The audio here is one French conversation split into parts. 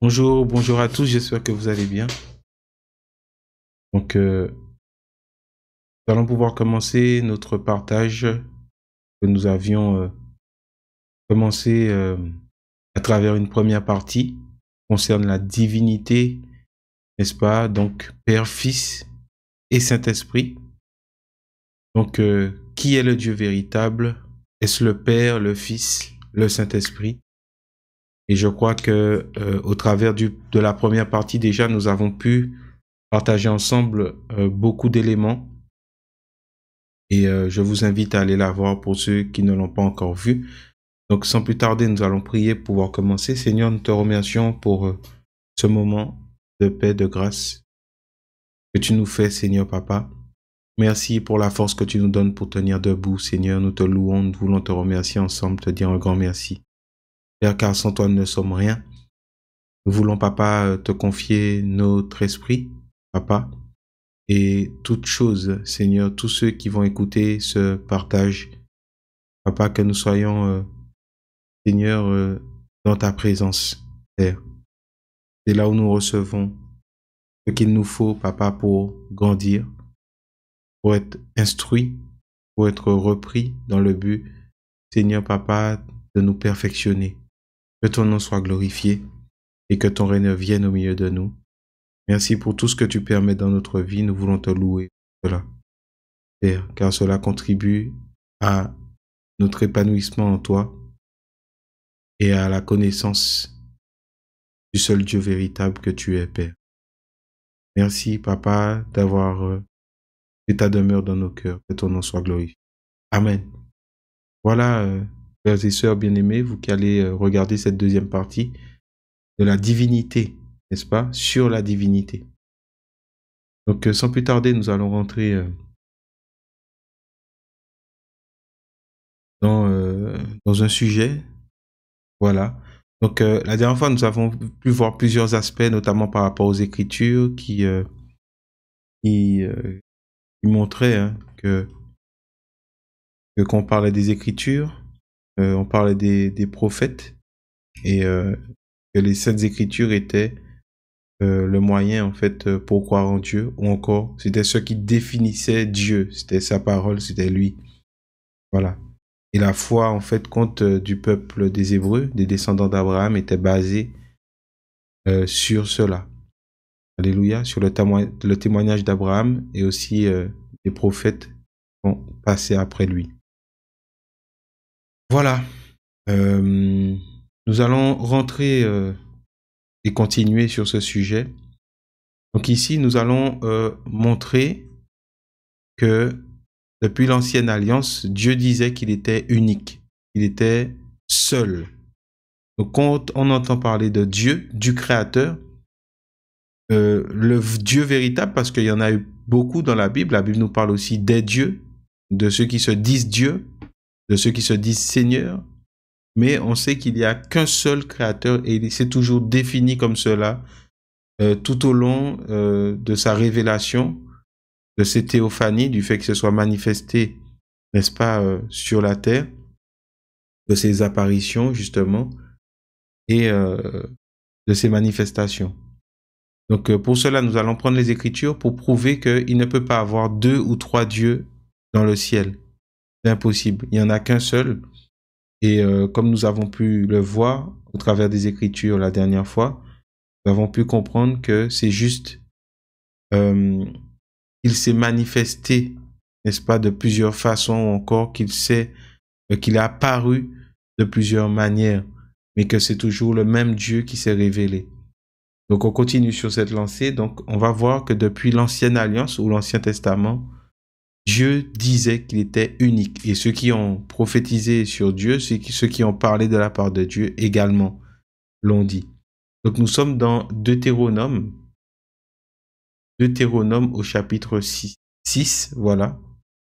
Bonjour, bonjour à tous, j'espère que vous allez bien. Donc, nous allons pouvoir commencer notre partage que nous avions commencé à travers une première partie concerne la divinité, n'est-ce pas? Donc, Père, Fils et Saint-Esprit. Donc, qui est le Dieu véritable? Est-ce le Père, le Fils, le Saint-Esprit? Et je crois que au travers de la première partie, déjà, nous avons pu partager ensemble beaucoup d'éléments. Et je vous invite à aller la voir pour ceux qui ne l'ont pas encore vue. Donc, sans plus tarder, nous allons prier pour pouvoir commencer. Seigneur, nous te remercions pour ce moment de paix, de grâce que tu nous fais, Seigneur Papa. Merci pour la force que tu nous donnes pour tenir debout, Seigneur. Nous te louons, nous voulons te remercier ensemble, te dire un grand merci. Père, car sans toi, nous ne sommes rien. Nous voulons, Papa, te confier notre esprit, Papa, et toutes choses, Seigneur, tous ceux qui vont écouter ce partage, Papa, que nous soyons, Seigneur, dans ta présence, Père. C'est là où nous recevons ce qu'il nous faut, Papa, pour grandir, pour être instruit, pour être repris dans le but, Seigneur, Papa, de nous perfectionner. Que ton nom soit glorifié et que ton règne vienne au milieu de nous. Merci pour tout ce que tu permets dans notre vie. Nous voulons te louer pour cela, Père, car cela contribue à notre épanouissement en toi et à la connaissance du seul Dieu véritable que tu es, Père. Merci, Papa, d'avoir fait ta demeure dans nos cœurs. Que ton nom soit glorifié. Amen. Voilà, frères et sœurs bien-aimés, vous qui allez regarder cette deuxième partie de la divinité, n'est-ce pas? Sur la divinité. Donc, sans plus tarder, nous allons rentrer dans un sujet. Voilà. Donc, la dernière fois, nous avons pu voir plusieurs aspects, notamment par rapport aux Écritures, qui montraient que qu'on parlait des Écritures, on parlait des prophètes, et que les Saintes Écritures étaient le moyen, en fait, pour croire en Dieu, ou encore, c'était ce qui définissait Dieu, c'était sa parole, c'était lui. Voilà. Et la foi, en fait, compte du peuple des Hébreux, des descendants d'Abraham, était basée sur cela. Alléluia, sur le témoignage d'Abraham et aussi des prophètes qui ont passé après lui. Voilà. Nous allons rentrer et continuer sur ce sujet. Donc ici, nous allons montrer que depuis l'ancienne alliance, Dieu disait qu'il était unique, il était seul. Donc quand on entend parler de Dieu, du Créateur, le Dieu véritable, parce qu'il y en a eu beaucoup dans la Bible nous parle aussi des dieux, de ceux qui se disent Dieu, de ceux qui se disent Seigneur, mais on sait qu'il n'y a qu'un seul Créateur et il s'est toujours défini comme cela tout au long de sa révélation, de ses théophanies, du fait que ce soit manifesté, n'est-ce pas, sur la terre, de ses apparitions justement, et de ses manifestations. Donc pour cela, nous allons prendre les Écritures pour prouver qu'il ne peut pas avoir 2 ou 3 dieux dans le ciel. C'est impossible. Il n'y en a qu'un seul. Et comme nous avons pu le voir au travers des Écritures la dernière fois, nous avons pu comprendre que c'est juste, il s'est manifesté, n'est-ce pas, de plusieurs façons, ou encore qu'il est apparu de plusieurs manières, mais que c'est toujours le même Dieu qui s'est révélé. Donc on continue sur cette lancée. Donc on va voir que depuis l'Ancienne Alliance ou l'Ancien Testament, Dieu disait qu'il était unique. Et ceux qui ont prophétisé sur Dieu, ceux qui ont parlé de la part de Dieu également l'ont dit. Donc nous sommes dans Deutéronome au chapitre 6, voilà,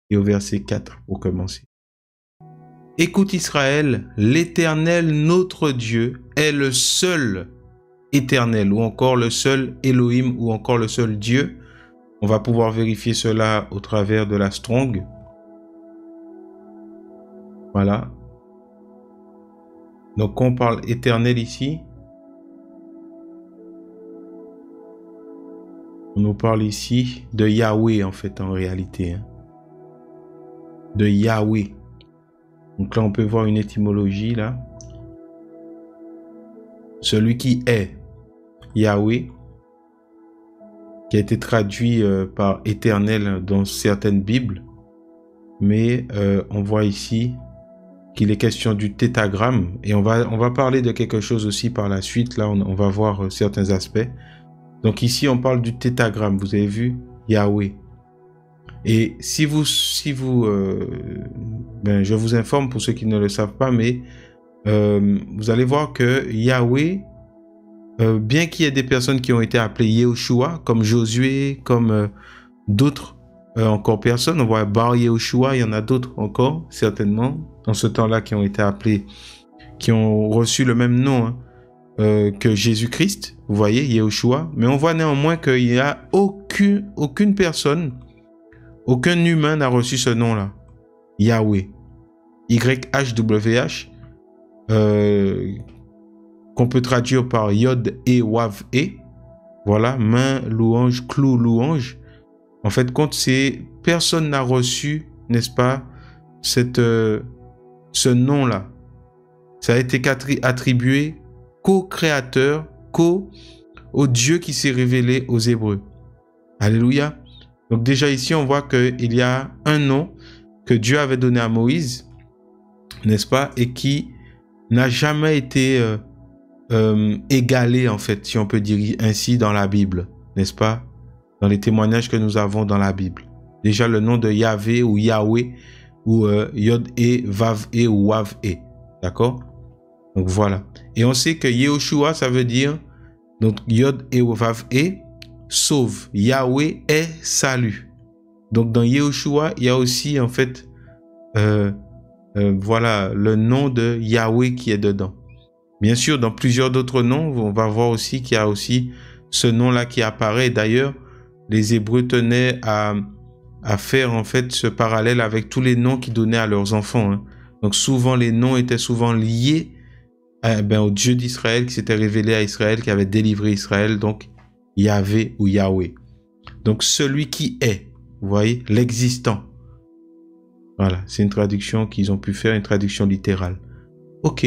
et au verset 4 pour commencer. Écoute Israël, l'Éternel notre Dieu est le seul éternel, ou encore le seul Elohim, ou encore le seul Dieu. On va pouvoir vérifier cela au travers de la Strong. Voilà. Donc, quand on parle éternel ici, On nous parle ici de Yahweh, en fait, en réalité. Hein. De Yahweh. Donc là, on peut voir une étymologie, là. Celui qui est Yahweh, qui a été traduit par éternel dans certaines Bibles. Mais on voit ici qu'il est question du tétragramme. Et on va parler de quelque chose aussi par la suite. Là, on va voir certains aspects. Donc ici, on parle du tétragramme. Vous avez vu Yahweh. Et je vous informe pour ceux qui ne le savent pas, mais vous allez voir que Yahweh, bien qu'il y ait des personnes qui ont été appelées Yehoshua, comme Josué, comme d'autres encore personnes, on voit Bar Yehoshua, il y en a d'autres encore, certainement, dans ce temps-là, qui ont été appelés, qui ont reçu le même nom que Jésus-Christ, vous voyez, Yehoshua, mais on voit néanmoins qu'il n'y a aucune personne, aucun humain n'a reçu ce nom-là, Yahweh, YHWH, qu'on peut traduire par Yod et Wav et, voilà, main, louange, clou, louange. En fait, personne n'a reçu, n'est-ce pas, ce nom-là. Ça a été attribué qu'au Créateur, au Dieu qui s'est révélé aux Hébreux. Alléluia. Donc déjà ici, on voit qu'il y a un nom que Dieu avait donné à Moïse, n'est-ce pas, et qui n'a jamais été égalé, en fait, si on peut dire ainsi, dans la Bible, n'est-ce pas, dans les témoignages que nous avons dans la Bible. Déjà, le nom de Yahvé ou Yahweh, ou Yod et Vav et ou Wav et, d'accord? Donc voilà. Et on sait que Yehoshua, ça veut dire, donc Yod et Vav et, sauve. Yahweh est salut. Donc dans Yehoshua, il y a aussi, en fait, voilà, le nom de Yahweh qui est dedans. Bien sûr, dans plusieurs d'autres noms, on va voir aussi qu'il y a aussi ce nom-là qui apparaît. D'ailleurs, les Hébreux tenaient à faire en fait ce parallèle avec tous les noms qu'ils donnaient à leurs enfants. Hein. Donc souvent, les noms étaient souvent liés au Dieu d'Israël qui s'était révélé à Israël, qui avait délivré Israël, donc Yahvé ou Yahweh. Donc celui qui est, vous voyez, l'existant. Voilà, c'est une traduction qu'ils ont pu faire, une traduction littérale. Ok,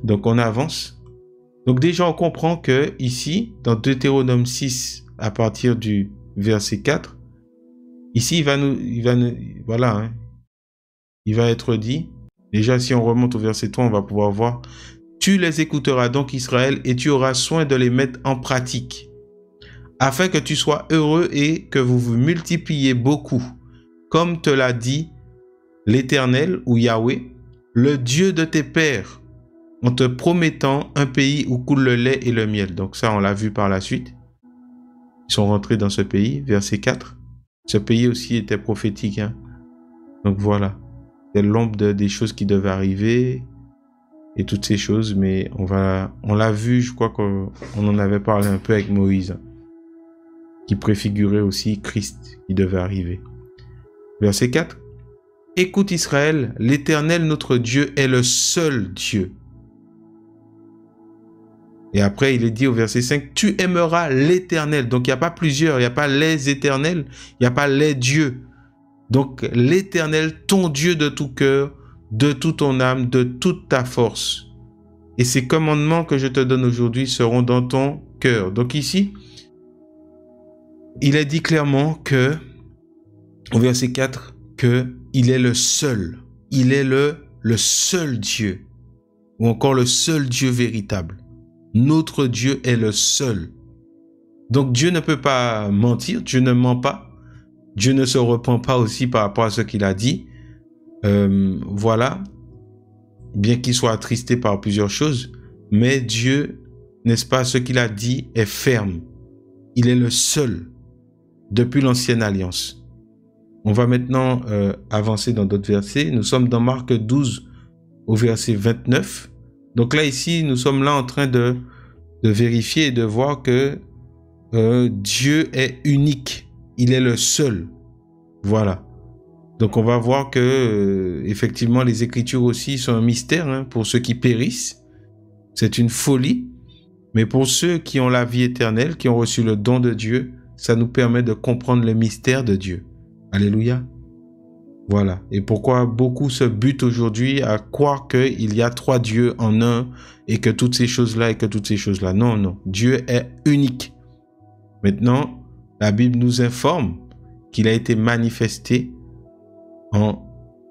donc on avance. Donc déjà on comprend que ici, dans Deutéronome 6, à partir du verset 4, ici voilà, hein, il va être dit, déjà si on remonte au verset 3, on va pouvoir voir, tu les écouteras donc Israël et tu auras soin de les mettre en pratique, afin que tu sois heureux et que vous vous multipliez beaucoup, comme te l'a dit l'Éternel ou Yahweh, le Dieu de tes pères, en te promettant un pays où coule le lait et le miel. Donc ça, on l'a vu par la suite. Ils sont rentrés dans ce pays, verset 4. Ce pays aussi était prophétique. Hein. Donc voilà, c'est l'ombre des choses qui devaient arriver et toutes ces choses. Mais on l'a vu, je crois qu'on en avait parlé un peu avec Moïse, hein, qui préfigurait aussi Christ qui devait arriver. Verset 4. Écoute Israël, l'Éternel notre Dieu est le seul Dieu. Et après, il est dit au verset 5, tu aimeras l'Éternel. Donc, il n'y a pas plusieurs, il n'y a pas les éternels, il n'y a pas les dieux. Donc, l'Éternel, ton Dieu de tout cœur, de toute ton âme, de toute ta force. Et ces commandements que je te donne aujourd'hui seront dans ton cœur. Donc ici, il est dit clairement que, au verset 4, qu'il est le seul. Il est le seul Dieu. Ou encore le seul Dieu véritable. Notre Dieu est le seul. Donc Dieu ne peut pas mentir, Dieu ne ment pas. Dieu ne se repent pas aussi par rapport à ce qu'il a dit. Voilà. Bien qu'il soit attristé par plusieurs choses. Mais Dieu, n'est-ce pas, ce qu'il a dit est ferme. Il est le seul depuis l'ancienne alliance. On va maintenant avancer dans d'autres versets. Nous sommes dans Marc 12 au verset 29. Donc là, ici, nous sommes là en train de vérifier et de voir que Dieu est unique. Il est le seul. Voilà. Donc on va voir que effectivement, les Écritures aussi sont un mystère, hein, pour ceux qui périssent. C'est une folie. Mais pour ceux qui ont la vie éternelle, qui ont reçu le don de Dieu, ça nous permet de comprendre le mystère de Dieu. Alléluia. Voilà. Et pourquoi beaucoup se butent aujourd'hui à croire qu'il y a 3 dieux en un et que toutes ces choses-là et que toutes ces choses-là. Non, non. Dieu est unique. Maintenant, la Bible nous informe qu'il a été manifesté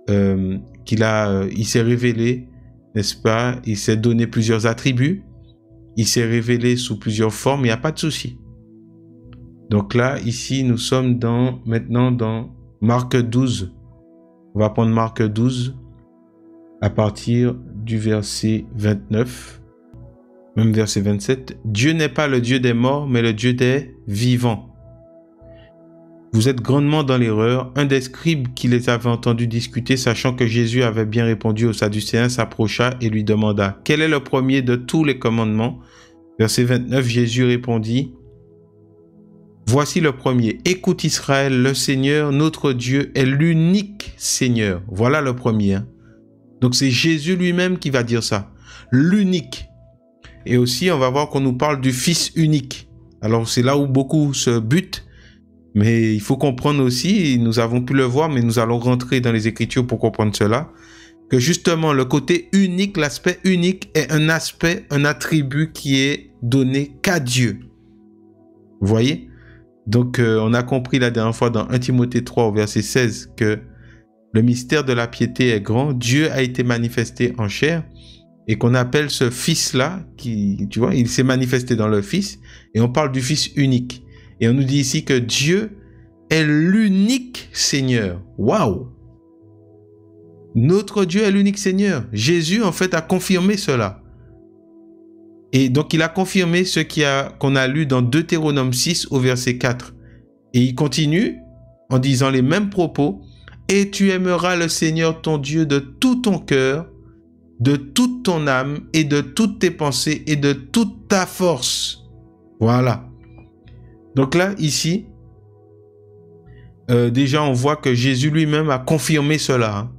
il s'est révélé, n'est-ce pas? Il s'est donné plusieurs attributs. Il s'est révélé sous plusieurs formes. Il n'y a pas de souci. Donc là, ici, nous sommes maintenant dans Marc 12. On va prendre Marc 12 à partir du verset 29, même verset 27. Dieu n'est pas le Dieu des morts, mais le Dieu des vivants. Vous êtes grandement dans l'erreur. Un des scribes qui les avait entendus discuter, sachant que Jésus avait bien répondu aux Sadducéens, s'approcha et lui demanda: quel est le premier de tous les commandements? Verset 29, Jésus répondit: voici le premier. Écoute Israël, le Seigneur, notre Dieu, est l'unique Seigneur. Voilà le premier. Donc c'est Jésus lui-même qui va dire ça. L'unique. Et aussi, on va voir qu'on nous parle du Fils unique. Alors c'est là où beaucoup se butent. Mais il faut comprendre aussi, nous avons pu le voir, mais nous allons rentrer dans les Écritures pour comprendre cela, que justement le côté unique, l'aspect unique est un aspect, un attribut qui est donné qu'à Dieu. Vous voyez? Donc, on a compris la dernière fois dans 1 Timothée 3 au verset 16 que le mystère de la piété est grand. Dieu a été manifesté en chair et qu'on appelle ce Fils-là, qui, tu vois, il s'est manifesté dans le Fils et on parle du Fils unique. Et on nous dit ici que Dieu est l'unique Seigneur. Waouh! Notre Dieu est l'unique Seigneur. Jésus, en fait, a confirmé cela. Et donc, il a confirmé ce qu'on a lu dans Deutéronome 6 au verset 4. Et il continue en disant les mêmes propos. « Et tu aimeras le Seigneur ton Dieu de tout ton cœur, de toute ton âme et de toutes tes pensées et de toute ta force. » Voilà. Donc là, ici, déjà, on voit que Jésus lui-même a confirmé cela. Hein.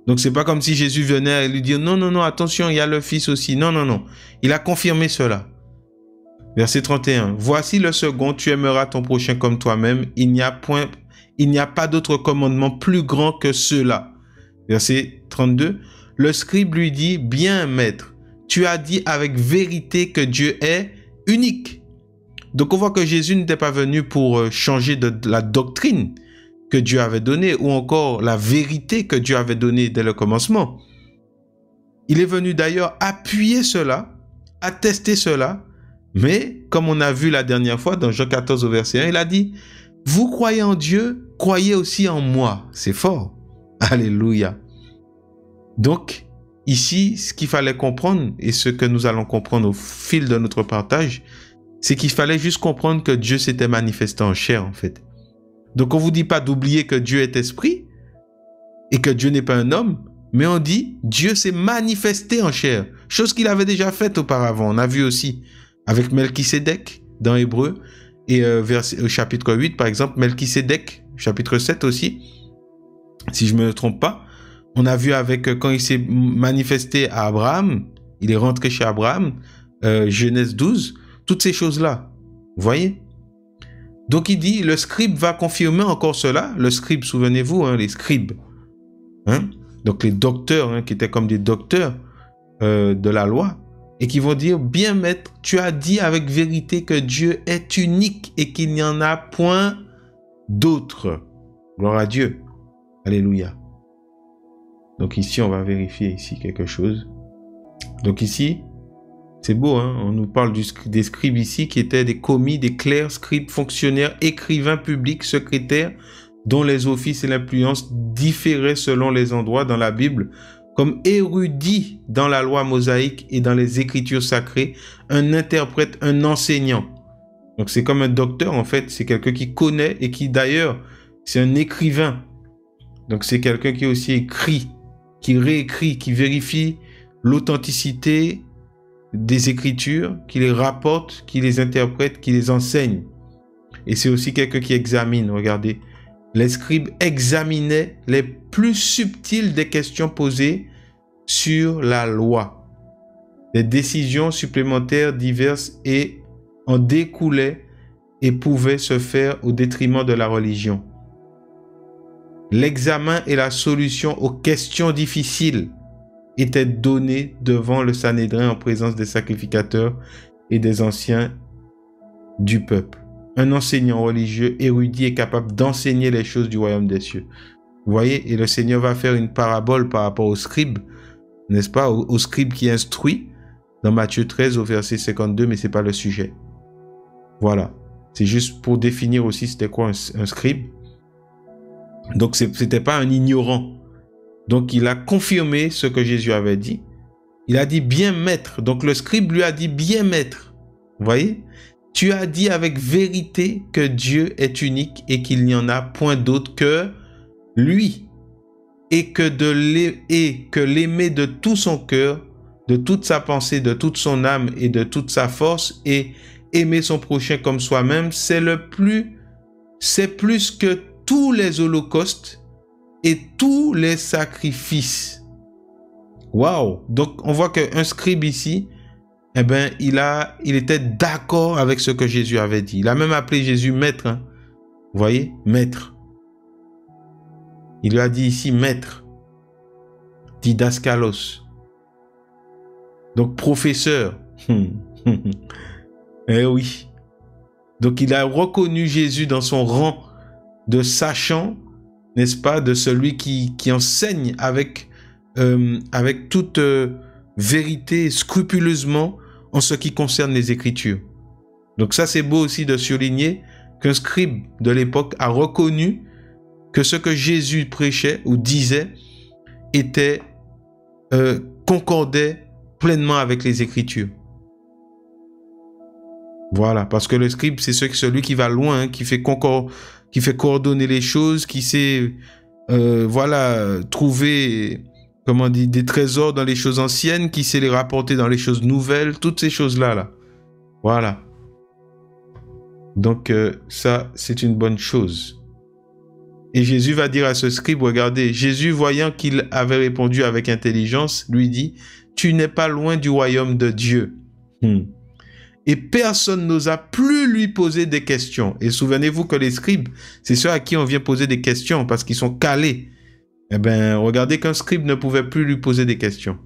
Donc, c'est pas comme si Jésus venait lui dire « Non, non, non, attention, il y a le Fils aussi. » Non, non, non. Il a confirmé cela. Verset 31. « Voici le second, tu aimeras ton prochain comme toi-même. Il n'y a pas d'autre commandement plus grand que cela. » Verset 32. « Le scribe lui dit « Bien, maître, tu as dit avec vérité que Dieu est unique. » Donc, on voit que Jésus n'était pas venu pour changer de la doctrine que Dieu avait donnée ou encore la vérité que Dieu avait donnée dès le commencement. Il est venu d'ailleurs appuyer cela, attester cela, mais comme on a vu la dernière fois dans Jean 14 au verset 1, il a dit « Vous croyez en Dieu, croyez aussi en moi. » C'est fort. Alléluia. Donc, ici, ce qu'il fallait comprendre et ce que nous allons comprendre au fil de notre partage, c'est qu'il fallait juste comprendre que Dieu s'était manifesté en chair, en fait. Donc, on ne vous dit pas d'oublier que Dieu est esprit et que Dieu n'est pas un homme, mais on dit Dieu s'est manifesté en chair, chose qu'il avait déjà faite auparavant. On a vu aussi avec Melchisédek dans Hébreu et au chapitre 8, par exemple, Melchisédek, chapitre 7 aussi, si je ne me trompe pas. On a vu avec quand il s'est manifesté à Abraham, il est rentré chez Abraham, Genèse 12, toutes ces choses-là, vous voyez? Donc il dit, le scribe va confirmer encore cela. Le scribe, souvenez-vous, hein, les scribes, hein? Donc les docteurs, hein, qui étaient comme des docteurs de la loi, et qui vont dire, bien maître, tu as dit avec vérité que Dieu est unique et qu'il n'y en a point d'autre. Gloire à Dieu. Alléluia. Donc ici, on va vérifier ici quelque chose. Donc ici, c'est beau, hein? On nous parle des scribes ici qui étaient des commis, des clercs, scribes, fonctionnaires, écrivains publics, secrétaires, dont les offices et l'influence différaient selon les endroits dans la Bible, comme érudits dans la loi mosaïque et dans les écritures sacrées, un interprète, un enseignant. Donc c'est comme un docteur en fait, c'est quelqu'un qui connaît et qui d'ailleurs, c'est un écrivain. Donc c'est quelqu'un qui aussi écrit, qui réécrit, qui vérifie l'authenticité des écritures, qui les rapporte, qui les interprète, qui les enseigne. Et c'est aussi quelqu'un qui examine, regardez. Les scribes examinaient les plus subtiles des questions posées sur la loi. Des décisions supplémentaires diverses et en découlaient et pouvait se faire au détriment de la religion. L'examen et la solution aux questions difficiles étaient donnés devant le Sanhédrin en présence des sacrificateurs et des anciens du peuple. Un enseignant religieux érudit est capable d'enseigner les choses du royaume des cieux. Vous voyez, et le Seigneur va faire une parabole par rapport au scribe, n'est-ce pas, au scribe qui instruit dans Matthieu 13 au verset 52, mais ce n'est pas le sujet. Voilà, c'est juste pour définir aussi c'était quoi un scribe. Donc, ce n'était pas un ignorant. Donc, il a confirmé ce que Jésus avait dit. Il a dit bien maître. Donc, le scribe lui a dit bien maître. Vous voyez? Tu as dit avec vérité que Dieu est unique et qu'il n'y en a point d'autre que lui. Et que l'aimer de tout son cœur, de toute sa pensée, de toute son âme et de toute sa force et aimer son prochain comme soi-même, c'est plus que tous les holocaustes et tous les sacrifices. Waouh! Donc, on voit qu'un scribe ici, eh ben, il était d'accord avec ce que Jésus avait dit. Il a même appelé Jésus maître. Hein. Vous voyez? Maître. Il lui a dit ici maître. Didaskalos. Donc, professeur. Eh oui. Donc, il a reconnu Jésus dans son rang de sachant, n'est-ce pas, de celui qui enseigne avec toute vérité, scrupuleusement, en ce qui concerne les Écritures. Donc ça, c'est beau aussi de souligner qu'un scribe de l'époque a reconnu que ce que Jésus prêchait ou disait concordait pleinement avec les Écritures. Voilà, parce que le scribe, c'est celui qui va loin, qui fait coordonner les choses, qui sait trouver des trésors dans les choses anciennes, qui sait les rapporter dans les choses nouvelles, toutes ces choses-là. Là. Voilà. Donc, ça, c'est une bonne chose. Et Jésus va dire à ce scribe, regardez, Jésus, voyant qu'il avait répondu avec intelligence, lui dit, « Tu n'es pas loin du royaume de Dieu. » Et personne n'osa plus lui poser des questions. Et souvenez-vous que les scribes, c'est ceux à qui on vient poser des questions parce qu'ils sont calés. Eh bien, regardez qu'un scribe ne pouvait plus lui poser des questions.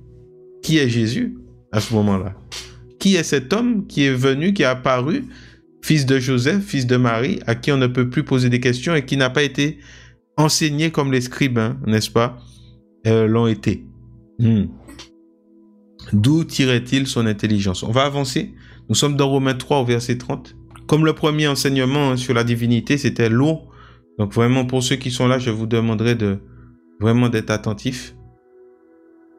Qui est Jésus à ce moment-là? Qui est cet homme qui est venu, qui est apparu, fils de Joseph, fils de Marie, à qui on ne peut plus poser des questions et qui n'a pas été enseigné comme les scribes, hein, n'est-ce pas, l'ont été. D'où tirait-il son intelligence? On va avancer. Nous sommes dans Romains 3 au verset 30. Comme le premier enseignement sur la divinité, c'était lourd. Donc vraiment, pour ceux qui sont là, je vous demanderai vraiment d'être attentifs.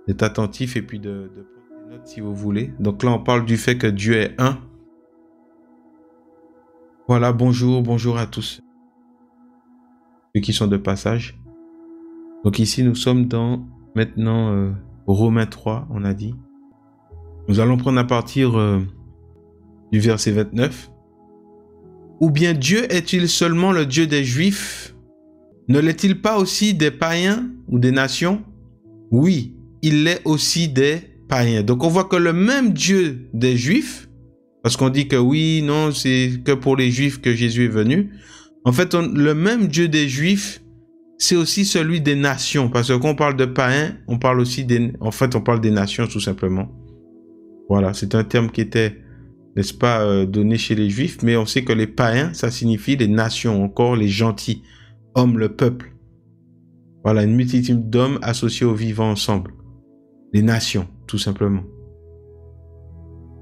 D'être attentifs et puis de prendre des notes si vous voulez. Donc là, on parle du fait que Dieu est un. Voilà, bonjour à tous. Ceux qui sont de passage. Donc ici, nous sommes dans maintenant Romains 3, on a dit. Nous allons prendre à partir du verset 29. Ou bien Dieu est-il seulement le Dieu des Juifs? Ne l'est-il pas aussi des païens ou des nations? Oui, il l'est aussi des païens. Donc on voit que le même Dieu des Juifs, parce qu'on dit que oui, non, c'est que pour les Juifs que Jésus est venu. En fait, le même Dieu des Juifs, c'est aussi celui des nations. Parce que quand on parle de païens, on parle aussi on parle des nations tout simplement. Voilà, c'est un terme qui était, n'est-ce pas, donné chez les Juifs, mais on sait que les païens, ça signifie les nations, encore les gentils, hommes, le peuple. Voilà, une multitude d'hommes associés aux vivants ensemble. Les nations, tout simplement.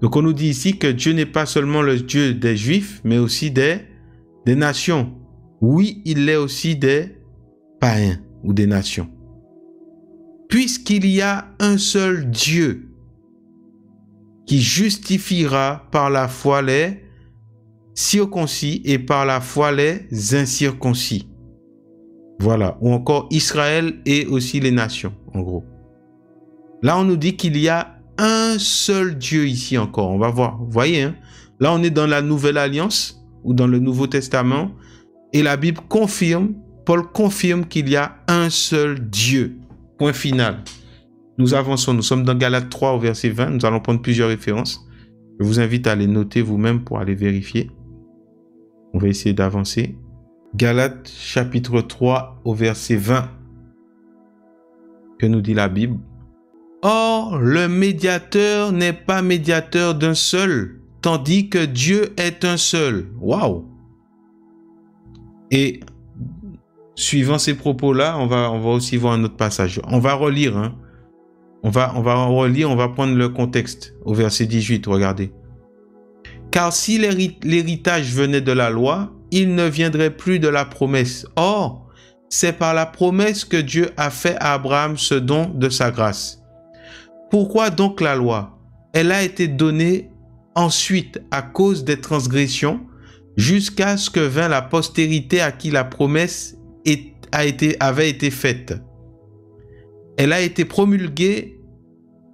Donc on nous dit ici que Dieu n'est pas seulement le Dieu des Juifs, mais aussi des nations. Oui, il est aussi des païens ou des nations. Puisqu'il y a un seul Dieu qui justifiera par la foi les circoncis et par la foi les incirconcis. Voilà, ou encore Israël et aussi les nations, en gros. Là, on nous dit qu'il y a un seul Dieu ici encore, on va voir. Vous voyez, hein? Là, on est dans la Nouvelle Alliance ou dans le Nouveau Testament et la Bible confirme, Paul confirme qu'il y a un seul Dieu. Point final. Nous avançons, nous sommes dans Galates 3 au verset 20, nous allons prendre plusieurs références. Je vous invite à les noter vous-même pour aller vérifier. On va essayer d'avancer. Galates chapitre 3 au verset 20. Que nous dit la Bible? Or, le médiateur n'est pas médiateur d'un seul, tandis que Dieu est un seul. Waouh! Et suivant ces propos-là, on va aussi voir un autre passage. On va relire, hein. On va relire, on va prendre le contexte au verset 18, regardez. Car si l'héritage venait de la loi, il ne viendrait plus de la promesse. Or, c'est par la promesse que Dieu a fait à Abraham ce don de sa grâce. Pourquoi donc la loi? Elle a été donnée ensuite à cause des transgressions, jusqu'à ce que vint la postérité à qui la promesse avait été faite. Elle a été promulguée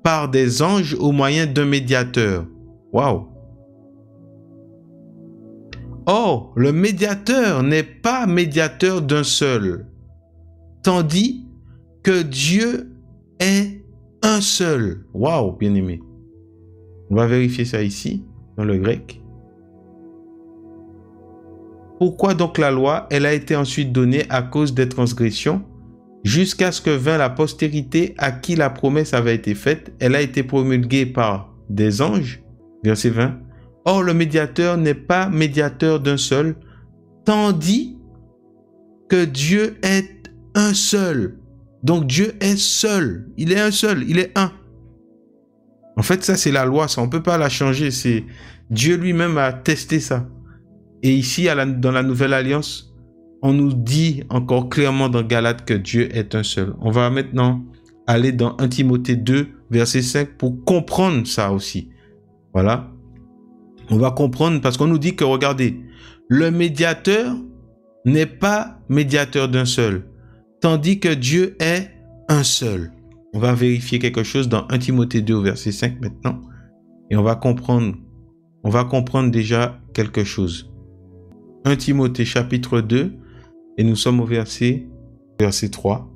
par des anges au moyen d'un médiateur. Waouh! Or, le médiateur n'est pas médiateur d'un seul, tandis que Dieu est un seul. Waouh, bien-aimé. On va vérifier ça ici, dans le grec. Pourquoi donc la loi? Elle a été ensuite donnée à cause des transgressions, jusqu'à ce que vint la postérité à qui la promesse avait été faite. Elle a été promulguée par des anges. Verset 20. Or, le médiateur n'est pas médiateur d'un seul, tandis que Dieu est un seul. Donc, Dieu est seul. Il est un seul. Il est un. En fait, ça, c'est la loi. Ça, on ne peut pas la changer. C'est Dieu lui-même a testé ça. Et ici, dans la Nouvelle Alliance, on nous dit encore clairement dans Galates que Dieu est un seul. On va maintenant aller dans 1 Timothée 2, verset 5, pour comprendre ça aussi. Voilà. On va comprendre parce qu'on nous dit que, regardez, le médiateur n'est pas médiateur d'un seul, tandis que Dieu est un seul. On va vérifier quelque chose dans 1 Timothée 2, verset 5 maintenant. Et on va comprendre déjà quelque chose. 1 Timothée chapitre 2, et nous sommes au verset 3.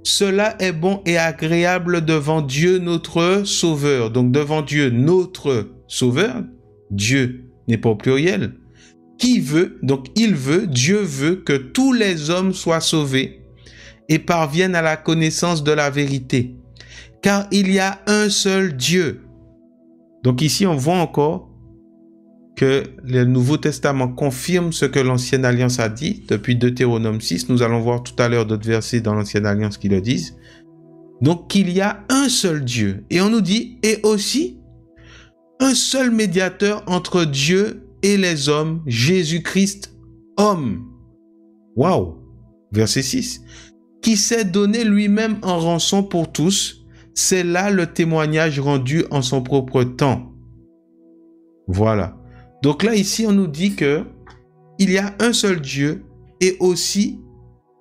Cela est bon et agréable devant Dieu notre Sauveur. Donc devant Dieu notre Sauveur, Dieu n'est pas au pluriel. Qui veut, donc il veut, Dieu veut que tous les hommes soient sauvés et parviennent à la connaissance de la vérité. Car il y a un seul Dieu. Donc ici on voit encore que le Nouveau Testament confirme ce que l'Ancienne Alliance a dit depuis Deutéronome 6. Nous allons voir tout à l'heure d'autres versets dans l'Ancienne Alliance qui le disent. Donc qu'il y a un seul Dieu. Et on nous dit, et aussi, un seul médiateur entre Dieu et les hommes, Jésus-Christ, homme. Waouh! Verset 6. Qui s'est donné lui-même en rançon pour tous. C'est là le témoignage rendu en son propre temps. Voilà. Donc là, ici, on nous dit que il y a un seul Dieu et aussi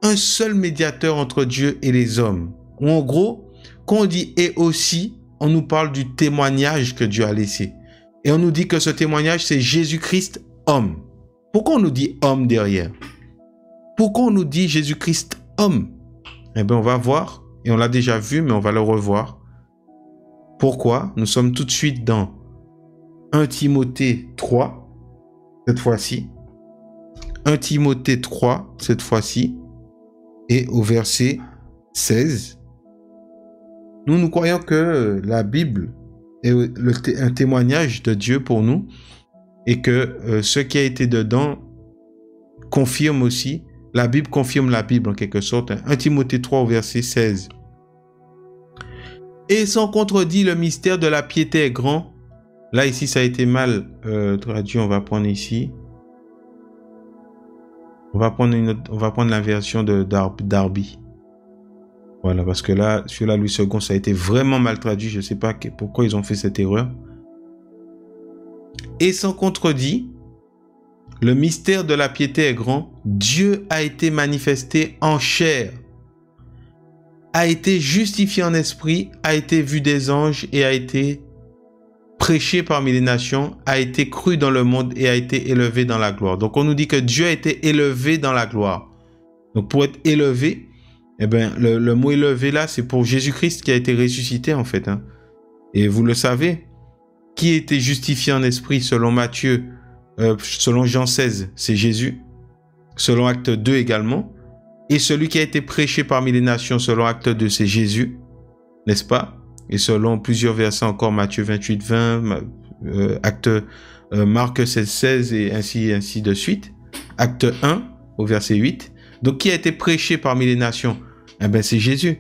un seul médiateur entre Dieu et les hommes. Ou en gros, quand on dit « et aussi », on nous parle du témoignage que Dieu a laissé. Et on nous dit que ce témoignage, c'est Jésus-Christ, homme. Pourquoi on nous dit « homme » derrière? Pourquoi on nous dit Jésus-Christ, homme? Eh bien, on va voir, et on l'a déjà vu, mais on va le revoir. Pourquoi? Nous sommes tout de suite dans 1 Timothée 3, cette fois-ci. 1 Timothée 3, cette fois-ci. Et au verset 16. Nous croyons que la Bible est un témoignage de Dieu pour nous. Et que ce qui a été dedans confirme aussi. La Bible confirme la Bible en quelque sorte. 1 Timothée 3 au verset 16. Et sans contredit, le mystère de la piété est grand. Là, ici, ça a été mal traduit. On va prendre ici. On va prendre la version de Darby. Voilà, parce que là, sur la Louis II, ça a été vraiment mal traduit. Je ne sais pas pourquoi ils ont fait cette erreur. Et sans contredit, le mystère de la piété est grand. Dieu a été manifesté en chair, a été justifié en esprit, a été vu des anges et a été prêché parmi les nations, a été cru dans le monde et a été élevé dans la gloire. Donc on nous dit que Dieu a été élevé dans la gloire. Donc pour être élevé, eh bien, le mot élevé là, c'est pour Jésus-Christ qui a été ressuscité en fait. Hein. Et vous le savez, qui a été justifié en esprit selon Matthieu selon Jean 16, c'est Jésus. Selon Acte 2 également. Et celui qui a été prêché parmi les nations, selon Acte 2, c'est Jésus. N'est-ce pas? Et selon plusieurs versets encore, Matthieu 28, 20, Marc 16, 16 et ainsi de suite. Acte 1 au verset 8. Donc, qui a été prêché parmi les nations? Eh bien, c'est Jésus.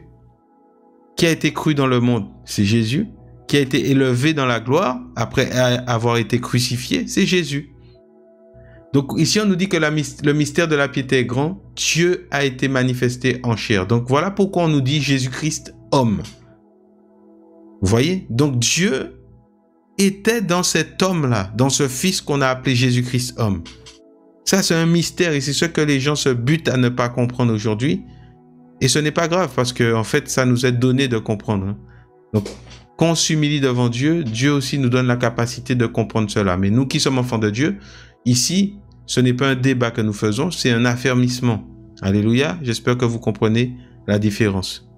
Qui a été cru dans le monde? C'est Jésus. Qui a été élevé dans la gloire après avoir été crucifié? C'est Jésus. Donc, ici, on nous dit que le mystère de la piété est grand. Dieu a été manifesté en chair. Donc, voilà pourquoi on nous dit Jésus-Christ homme. Vous voyez? Donc, Dieu était dans cet homme-là, dans ce fils qu'on a appelé Jésus-Christ homme. Ça, c'est un mystère et c'est ce que les gens se butent à ne pas comprendre aujourd'hui. Et ce n'est pas grave parce que, en fait, ça nous est donné de comprendre. Donc, quand on s'humilie devant Dieu, Dieu aussi nous donne la capacité de comprendre cela. Mais nous qui sommes enfants de Dieu, ici, ce n'est pas un débat que nous faisons, c'est un affermissement. Alléluia, j'espère que vous comprenez la différence.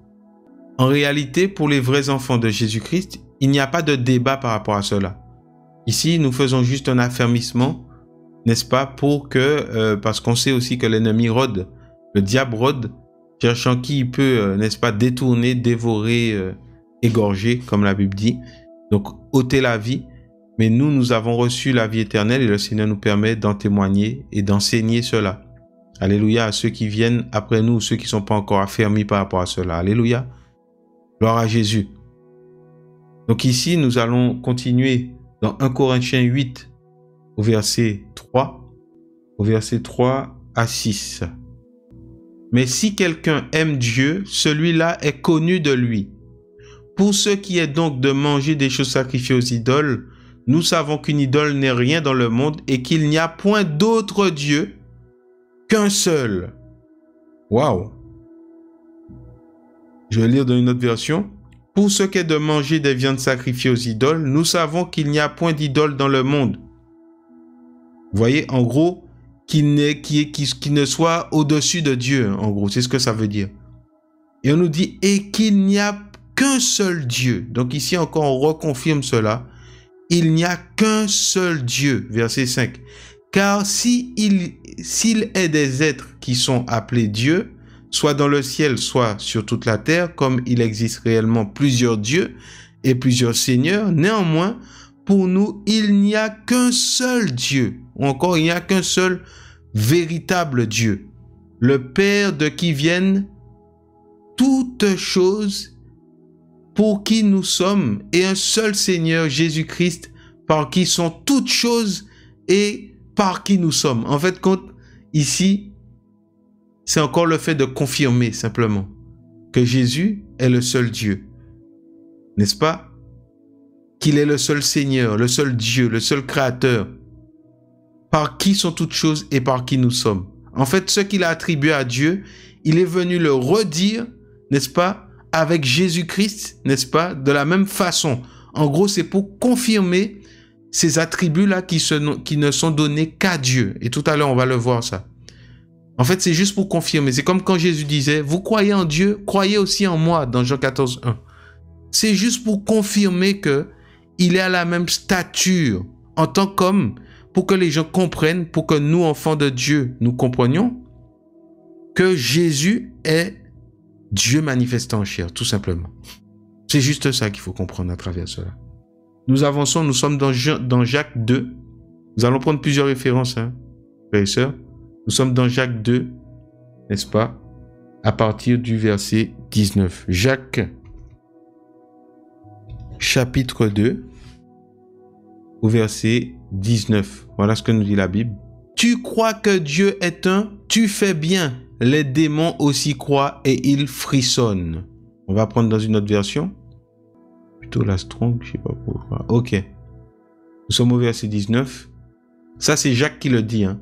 En réalité, pour les vrais enfants de Jésus-Christ, il n'y a pas de débat par rapport à cela. Ici, nous faisons juste un affermissement, n'est-ce pas, pour que, parce qu'on sait aussi que l'ennemi rôde, le diable rôde, cherchant qui il peut, n'est-ce pas, détourner, dévorer, égorger, comme la Bible dit. Donc, ôter la vie. Mais nous, nous avons reçu la vie éternelle et le Seigneur nous permet d'en témoigner et d'enseigner cela. Alléluia à ceux qui viennent après nous, ceux qui ne sont pas encore affermis par rapport à cela. Alléluia. Gloire à Jésus. Donc ici, nous allons continuer dans 1 Corinthiens 8 au verset 3 à 6. Mais si quelqu'un aime Dieu, celui-là est connu de lui. Pour ce qui est donc de manger des choses sacrifiées aux idoles, nous savons qu'une idole n'est rien dans le monde et qu'il n'y a point d'autre Dieu qu'un seul. Waouh! Je vais lire dans une autre version. Pour ce qui est de manger des viandes sacrifiées aux idoles, nous savons qu'il n'y a point d'idole dans le monde. Vous voyez, en gros, qui ne soit au-dessus de Dieu. En gros, c'est ce que ça veut dire. Et on nous dit, et qu'il n'y a qu'un seul Dieu. Donc ici encore, on reconfirme cela. Il n'y a qu'un seul Dieu. Verset 5. Car s'il est des êtres qui sont appelés Dieu, soit dans le ciel, soit sur toute la terre, comme il existe réellement plusieurs dieux et plusieurs seigneurs, néanmoins, pour nous, il n'y a qu'un seul Dieu, ou encore il n'y a qu'un seul véritable Dieu, le Père de qui viennent toutes choses, pour qui nous sommes, et un seul Seigneur, Jésus-Christ, par qui sont toutes choses et par qui nous sommes. En fait, ici, c'est encore le fait de confirmer simplement que Jésus est le seul Dieu. N'est-ce pas? Qu'il est le seul Seigneur, le seul Dieu, le seul Créateur, par qui sont toutes choses et par qui nous sommes. En fait, ce qu'il a attribué à Dieu, il est venu le redire, n'est-ce pas, avec Jésus-Christ, n'est-ce pas, de la même façon. En gros, c'est pour confirmer ces attributs-là qui ne sont donnés qu'à Dieu. Et tout à l'heure, on va le voir ça. En fait, c'est juste pour confirmer. C'est comme quand Jésus disait, vous croyez en Dieu, croyez aussi en moi, dans Jean 14, 1. C'est juste pour confirmer que il est à la même stature en tant qu'homme, pour que les gens comprennent, pour que nous, enfants de Dieu, nous comprenions que Jésus est Dieu manifesté en chair, tout simplement. C'est juste ça qu'il faut comprendre à travers cela. Nous avançons, nous sommes dans Jacques 2. Nous allons prendre plusieurs références, hein, frères et sœurs. Nous sommes dans Jacques 2, n'est-ce pas, à partir du verset 19. Jacques, chapitre 2, au verset 19. Voilà ce que nous dit la Bible. Tu crois que Dieu est un, tu fais bien. Les démons aussi croient et ils frissonnent. On va prendre dans une autre version. Plutôt la Strong, je ne sais pas pourquoi. Ok. Nous sommes au verset 19. Ça, c'est Jacques qui le dit, hein.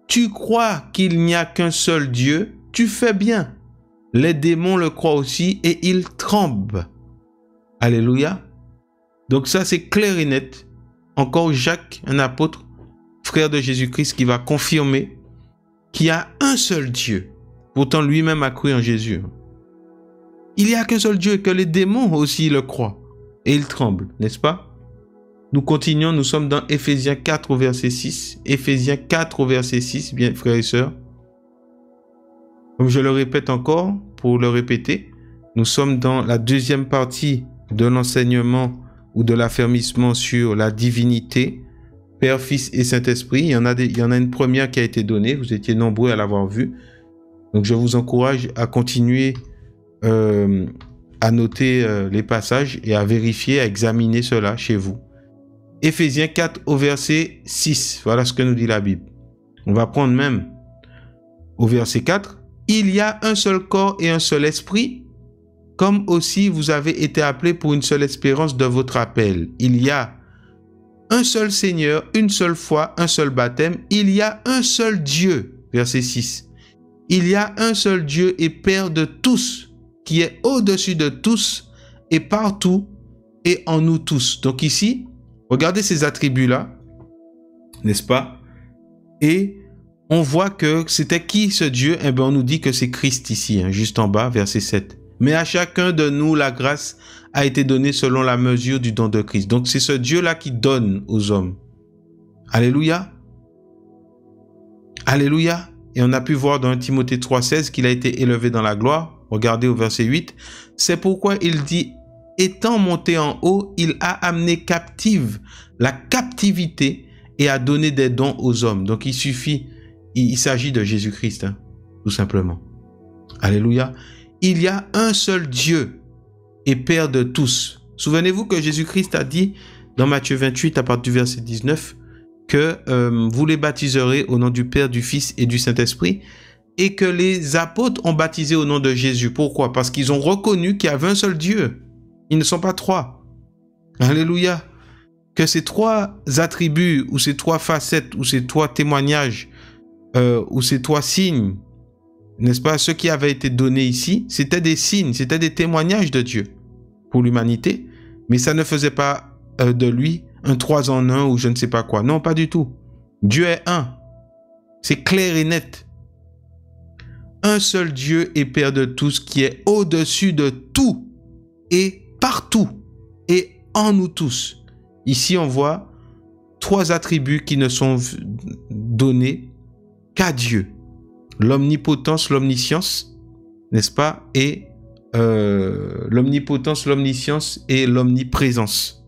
Tu crois qu'il n'y a qu'un seul Dieu, tu fais bien. Les démons le croient aussi et ils tremblent. Alléluia. Donc ça, c'est clair et net. Encore Jacques, un apôtre, frère de Jésus-Christ, qui va confirmer qu'il y a un seul Dieu. Pourtant, lui-même a cru en Jésus. Il n'y a qu'un seul Dieu et que les démons aussi le croient. Et ils tremblent, n'est-ce pas? Nous continuons, nous sommes dans Éphésiens 4 au verset 6. Éphésiens 4 au verset 6, bien frères et sœurs. Comme je le répète encore, pour le répéter, nous sommes dans la deuxième partie de l'enseignement ou de l'affermissement sur la divinité, Père, Fils et Saint-Esprit. Il y en a une première qui a été donnée, vous étiez nombreux à l'avoir vue. Donc je vous encourage à continuer à noter les passages et à vérifier, à examiner cela chez vous. Éphésiens 4 au verset 6, voilà ce que nous dit la Bible. On va prendre même au verset 4. Il y a un seul corps et un seul esprit, comme aussi vous avez été appelés pour une seule espérance de votre appel. Il y a un seul Seigneur, une seule foi, un seul baptême. Il y a un seul Dieu, verset 6. Il y a un seul Dieu et Père de tous, qui est au-dessus de tous et partout et en nous tous. Donc ici, regardez ces attributs-là, n'est-ce pas? Et on voit que c'était qui ce Dieu? Eh bien, on nous dit que c'est Christ ici, hein, juste en bas, verset 7. Mais à chacun de nous, la grâce a été donnée selon la mesure du don de Christ. Donc, c'est ce Dieu-là qui donne aux hommes. Alléluia. Alléluia. Et on a pu voir dans 1 Timothée 3,16 qu'il a été élevé dans la gloire. Regardez au verset 8. C'est pourquoi il dit, étant monté en haut, il a amené captive la captivité et a donné des dons aux hommes. Donc, il s'agit de Jésus-Christ, hein, tout simplement. Alléluia. Il y a un seul Dieu et Père de tous. Souvenez-vous que Jésus-Christ a dit dans Matthieu 28, à partir du verset 19, que vous les baptiserez au nom du Père, du Fils et du Saint-Esprit, et que les apôtres ont baptisé au nom de Jésus. Pourquoi? Parce qu'ils ont reconnu qu'il y avait un seul Dieu. Ils ne sont pas trois. Alléluia. Que ces trois attributs, ou ces trois facettes, ou ces trois témoignages, ou ces trois signes, n'est-ce pas, ceux qui avaient été donnés ici, c'était des signes, c'était des témoignages de Dieu pour l'humanité, mais ça ne faisait pas de lui un 3 en 1 ou je ne sais pas quoi. Non, pas du tout. Dieu est un. C'est clair et net. Un seul Dieu et Père de tous qui est au-dessus de tout et partout et en nous tous. Ici, on voit trois attributs qui ne sont donnés qu'à Dieu. L'omnipotence, l'omniscience, n'est-ce pas? Et l'omnipotence, l'omniscience et l'omniprésence.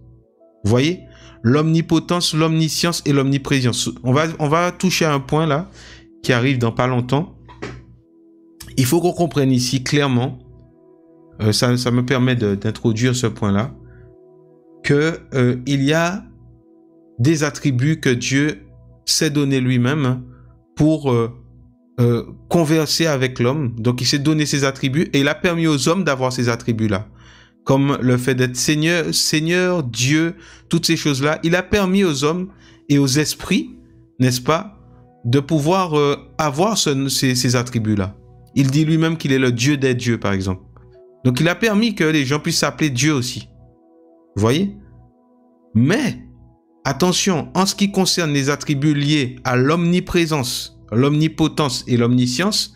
Vous voyez? L'omnipotence, l'omniscience et l'omniprésence. On va toucher à un point là qui arrive dans pas longtemps. Il faut qu'on comprenne ici clairement, ça me permet d'introduire ce point-là, que il y a des attributs que Dieu s'est donné lui-même pour converser avec l'homme. Donc il s'est donné ses attributs et il a permis aux hommes d'avoir ces attributs-là. Comme le fait d'être Seigneur, Dieu, toutes ces choses-là. Il a permis aux hommes et aux esprits, n'est-ce pas, de pouvoir avoir ces attributs-là. Il dit lui-même qu'il est le Dieu des dieux, par exemple. Donc il a permis que les gens puissent s'appeler Dieu aussi. Vous voyez? Mais, attention, en ce qui concerne les attributs liés à l'omniprésence, l'omnipotence et l'omniscience,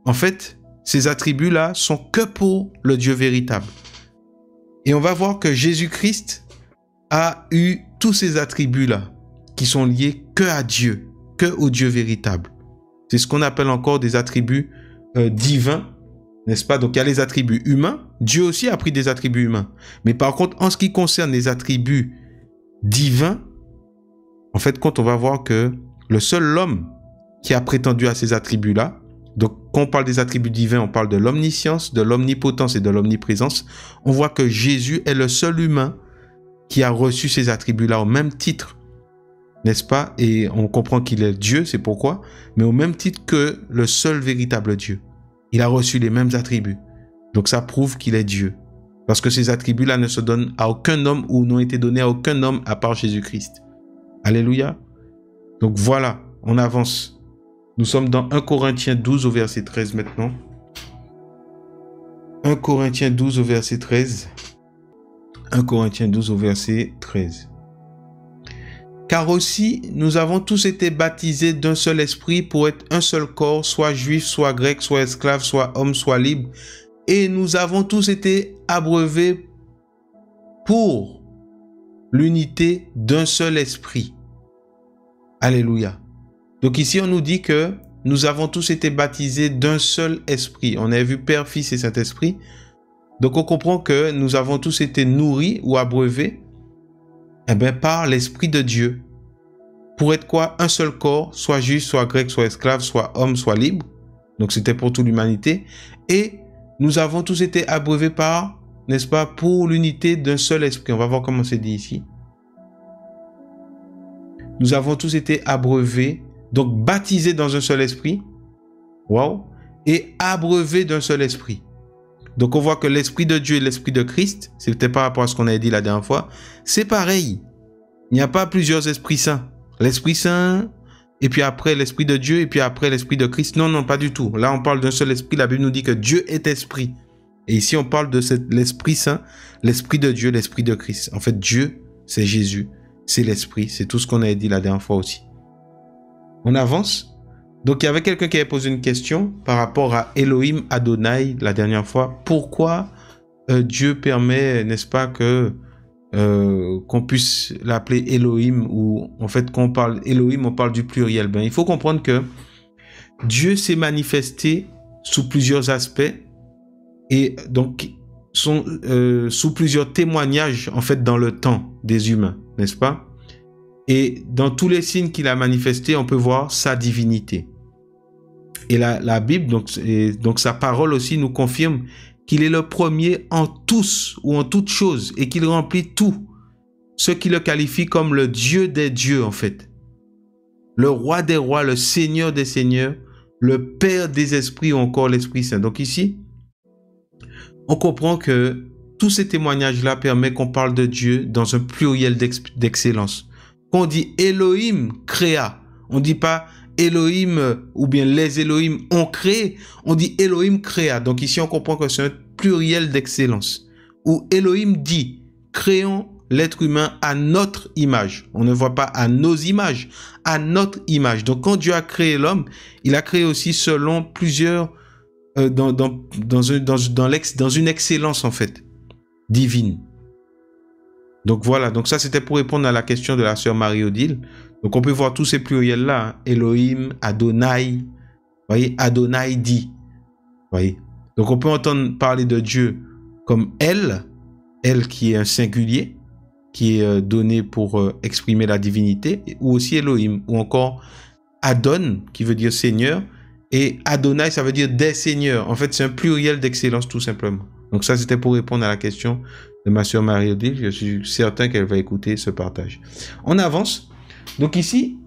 en fait, ces attributs-là sont que pour le Dieu véritable. Et on va voir que Jésus-Christ a eu tous ces attributs-là qui sont liés que à Dieu, que au Dieu véritable. C'est ce qu'on appelle encore des attributs divins, n'est-ce pas? Donc il y a les attributs humains. Dieu aussi a pris des attributs humains. Mais par contre, en ce qui concerne les attributs divins, en fait, quand on va voir que le seul homme qui a prétendu à ces attributs-là, donc quand on parle des attributs divins, on parle de l'omniscience, de l'omnipotence et de l'omniprésence, on voit que Jésus est le seul humain qui a reçu ces attributs-là au même titre, n'est-ce pas? Et on comprend qu'il est Dieu, c'est pourquoi, mais au même titre que le seul véritable Dieu. Il a reçu les mêmes attributs. Donc ça prouve qu'il est Dieu. Parce que ces attributs-là ne se donnent à aucun homme ou n'ont été donnés à aucun homme à part Jésus-Christ. Alléluia. Donc voilà, on avance. Nous sommes dans 1 Corinthiens 12 au verset 13 maintenant. 1 Corinthiens 12 au verset 13. 1 Corinthiens 12 au verset 13. Car aussi, nous avons tous été baptisés d'un seul esprit pour être un seul corps, soit juif, soit grec, soit esclave, soit homme, soit libre. Et nous avons tous été abreuvés pour l'unité d'un seul esprit. Alléluia. Donc ici, on nous dit que nous avons tous été baptisés d'un seul esprit. On a vu Père, Fils et Saint-Esprit. Donc on comprend que nous avons tous été nourris ou abreuvés par l'Esprit de Dieu. Pour être quoi? Un seul corps, soit juif, soit grec, soit esclave, soit homme, soit libre. Donc c'était pour toute l'humanité. Et nous avons tous été abreuvés par, n'est-ce pas, pour l'unité d'un seul esprit. On va voir comment c'est dit ici. Nous avons tous été abreuvés, donc baptisés dans un seul esprit. Waouh! Et abreuvés d'un seul esprit. Donc on voit que l'esprit de Dieu et l'esprit de Christ, c'était par rapport à ce qu'on avait dit la dernière fois, c'est pareil. Il n'y a pas plusieurs esprits saints. L'Esprit Saint, et puis après l'Esprit de Dieu, et puis après l'Esprit de Christ. Non, non, pas du tout. Là, on parle d'un seul esprit. La Bible nous dit que Dieu est esprit. Et ici, on parle de l'Esprit Saint, l'Esprit de Dieu, l'Esprit de Christ. En fait, Dieu, c'est Jésus, c'est l'Esprit. C'est tout ce qu'on avait dit la dernière fois aussi. On avance. Donc, il y avait quelqu'un qui avait posé une question par rapport à Elohim Adonai la dernière fois. Pourquoi Dieu permet, n'est-ce pas, que qu'on puisse l'appeler Elohim, ou en fait quand on parle Elohim, on parle du pluriel. Il faut comprendre que Dieu s'est manifesté sous plusieurs aspects et donc sous plusieurs témoignages en fait dans le temps des humains, n'est-ce pas? Et dans tous les signes qu'il a manifestés, on peut voir sa divinité. Et la Bible, donc sa parole aussi nous confirme qu'il est le premier en tous ou en toutes choses et qu'il remplit tout, ce qui le qualifie comme le Dieu des dieux en fait. Le roi des rois, le Seigneur des seigneurs, le Père des esprits ou encore l'Esprit Saint. Donc ici, on comprend que tous ces témoignages-là permettent qu'on parle de Dieu dans un pluriel d'excellence. Quand on dit Elohim créa, on ne dit pas Elohim ou bien les Elohim ont créé, on dit Elohim créa. Donc ici on comprend que c'est un pluriel d'excellence. Ou Elohim dit, créons l'être humain à notre image. On ne voit pas à nos images, à notre image. Donc quand Dieu a créé l'homme, il a créé aussi selon plusieurs, dans une excellence en fait, divine. Donc voilà, donc ça c'était pour répondre à la question de la sœur Marie-Odile. Donc on peut voir tous ces pluriels-là, hein. Elohim, Adonai, voyez, Adonai dit, voyez. Donc on peut entendre parler de Dieu comme elle qui est un singulier, qui est donné pour exprimer la divinité, ou aussi Elohim, ou encore Adon, qui veut dire Seigneur, et Adonai, ça veut dire des seigneurs. En fait, c'est un pluriel d'excellence tout simplement. Donc ça c'était pour répondre à la question de ma sœur Marie-Odile. Je suis certain qu'elle va écouter ce partage. On avance. Donc ici,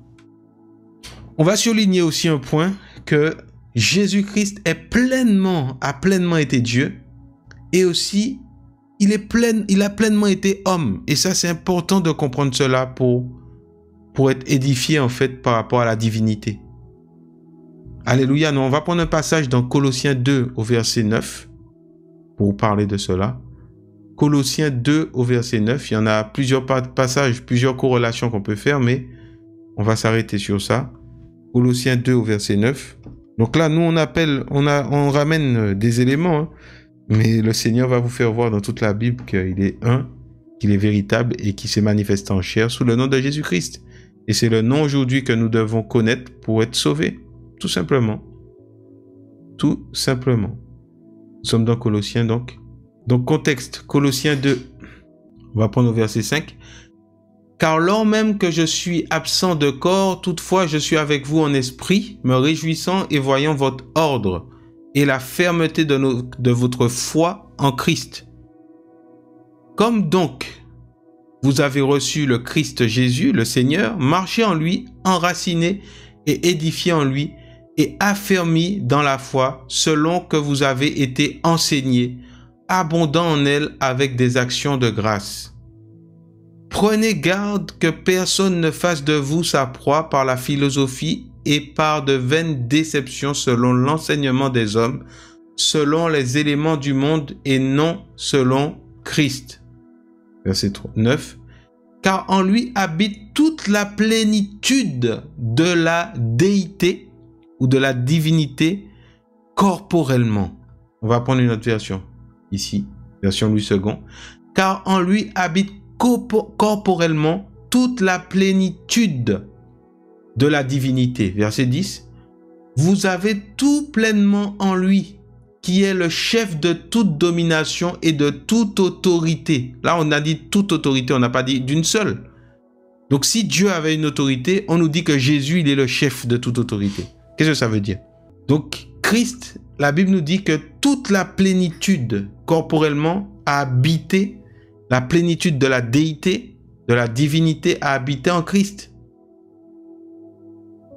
on va souligner aussi un point que Jésus-Christ a pleinement été Dieu et aussi il a pleinement été homme. Et ça, c'est important de comprendre cela pour être édifié en fait par rapport à la divinité. Alléluia. Non, on va prendre un passage dans Colossiens 2 au verset 9 pour parler de cela. Colossiens 2 au verset 9, il y en a plusieurs passages, plusieurs corrélations qu'on peut faire, mais on va s'arrêter sur ça. Colossiens 2 au verset 9. Donc là, nous, on ramène des éléments, hein, mais le Seigneur va vous faire voir dans toute la Bible qu'il est un, qu'il est véritable et qu'il s'est manifesté en chair sous le nom de Jésus-Christ. Et c'est le nom aujourd'hui que nous devons connaître pour être sauvés, tout simplement. Tout simplement. Nous sommes dans Colossiens donc. Donc contexte, Colossiens 2, on va prendre au verset 5. Car lors même que je suis absent de corps, toutefois je suis avec vous en esprit, me réjouissant et voyant votre ordre et la fermeté de votre foi en Christ. Comme donc vous avez reçu le Christ Jésus, le Seigneur, marchez en lui, enracinés et édifiés en lui et affermis dans la foi selon que vous avez été enseignés, abondant en elle avec des actions de grâce. Prenez garde que personne ne fasse de vous sa proie par la philosophie et par de vaines déceptions selon l'enseignement des hommes, selon les éléments du monde et non selon Christ. Verset 9. Car en lui habite toute la plénitude de la déité ou de la divinité corporellement. On va prendre une autre version. Ici, version Louis II. Car en lui habite corporellement toute la plénitude de la divinité. Verset 10. Vous avez tout pleinement en lui, qui est le chef de toute domination et de toute autorité. Là, on a dit toute autorité, on n'a pas dit d'une seule. Donc, si Dieu avait une autorité, on nous dit que Jésus, il est le chef de toute autorité. Qu'est-ce que ça veut dire? Donc, Christ, la Bible nous dit que toute la plénitude corporellement a habité, la plénitude de la déité, de la divinité a habité en Christ.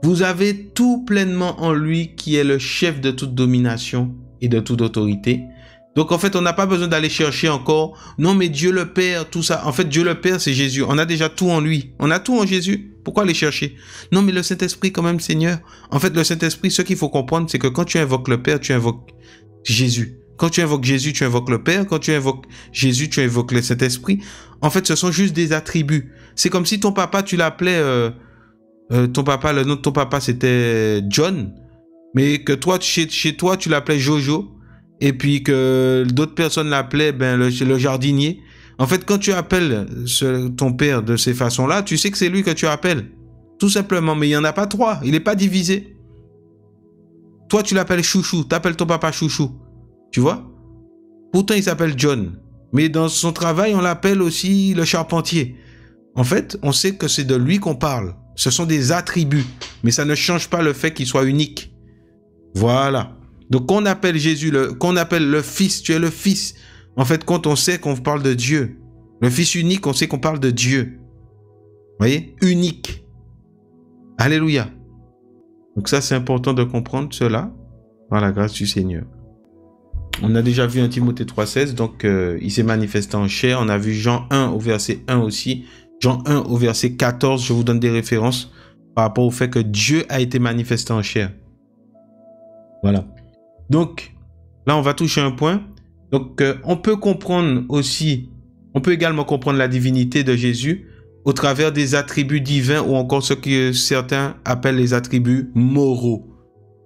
Vous avez tout pleinement en lui qui est le chef de toute domination et de toute autorité. Donc en fait, on n'a pas besoin d'aller chercher encore. Non, mais Dieu le Père, tout ça. En fait, Dieu le Père, c'est Jésus. On a déjà tout en lui. On a tout en Jésus. Pourquoi aller chercher? Non, mais le Saint-Esprit quand même, Seigneur. En fait, le Saint-Esprit, ce qu'il faut comprendre, c'est que quand tu invoques le Père, tu invoques Jésus. Quand tu invoques Jésus, tu invoques le Père. Quand tu invoques Jésus, tu invoques le Saint-Esprit. En fait, ce sont juste des attributs. C'est comme si ton papa, tu l'appelais... ton papa, le nom de ton papa, c'était John. Mais que toi, chez toi, tu l'appelais Jojo. Et puis que d'autres personnes l'appelaient le jardinier. En fait, quand tu appelles ton père de ces façons-là, tu sais que c'est lui que tu appelles. Tout simplement. Mais il n'y en a pas trois. Il n'est pas divisé. Toi, tu l'appelles Chouchou. Tu appelles ton papa Chouchou. Tu vois? Pourtant, il s'appelle John. Mais dans son travail, on l'appelle aussi le charpentier. En fait, on sait que c'est de lui qu'on parle. Ce sont des attributs. Mais ça ne change pas le fait qu'il soit unique. Voilà. Donc, qu'on appelle Jésus, qu'on appelle le Fils, tu es le Fils. En fait, quand on sait qu'on parle de Dieu, le Fils unique, on sait qu'on parle de Dieu. Vous voyez? Unique. Alléluia. Donc ça, c'est important de comprendre cela par la grâce du Seigneur. On a déjà vu 1 Timothée 3,16, donc il s'est manifesté en chair. On a vu Jean 1 au verset 1 aussi. Jean 1 au verset 14, je vous donne des références par rapport au fait que Dieu a été manifesté en chair. Voilà. Donc, là, on va toucher un point. Donc, on peut comprendre aussi, on peut également comprendre la divinité de Jésus au travers des attributs divins ou encore ce que certains appellent les attributs moraux.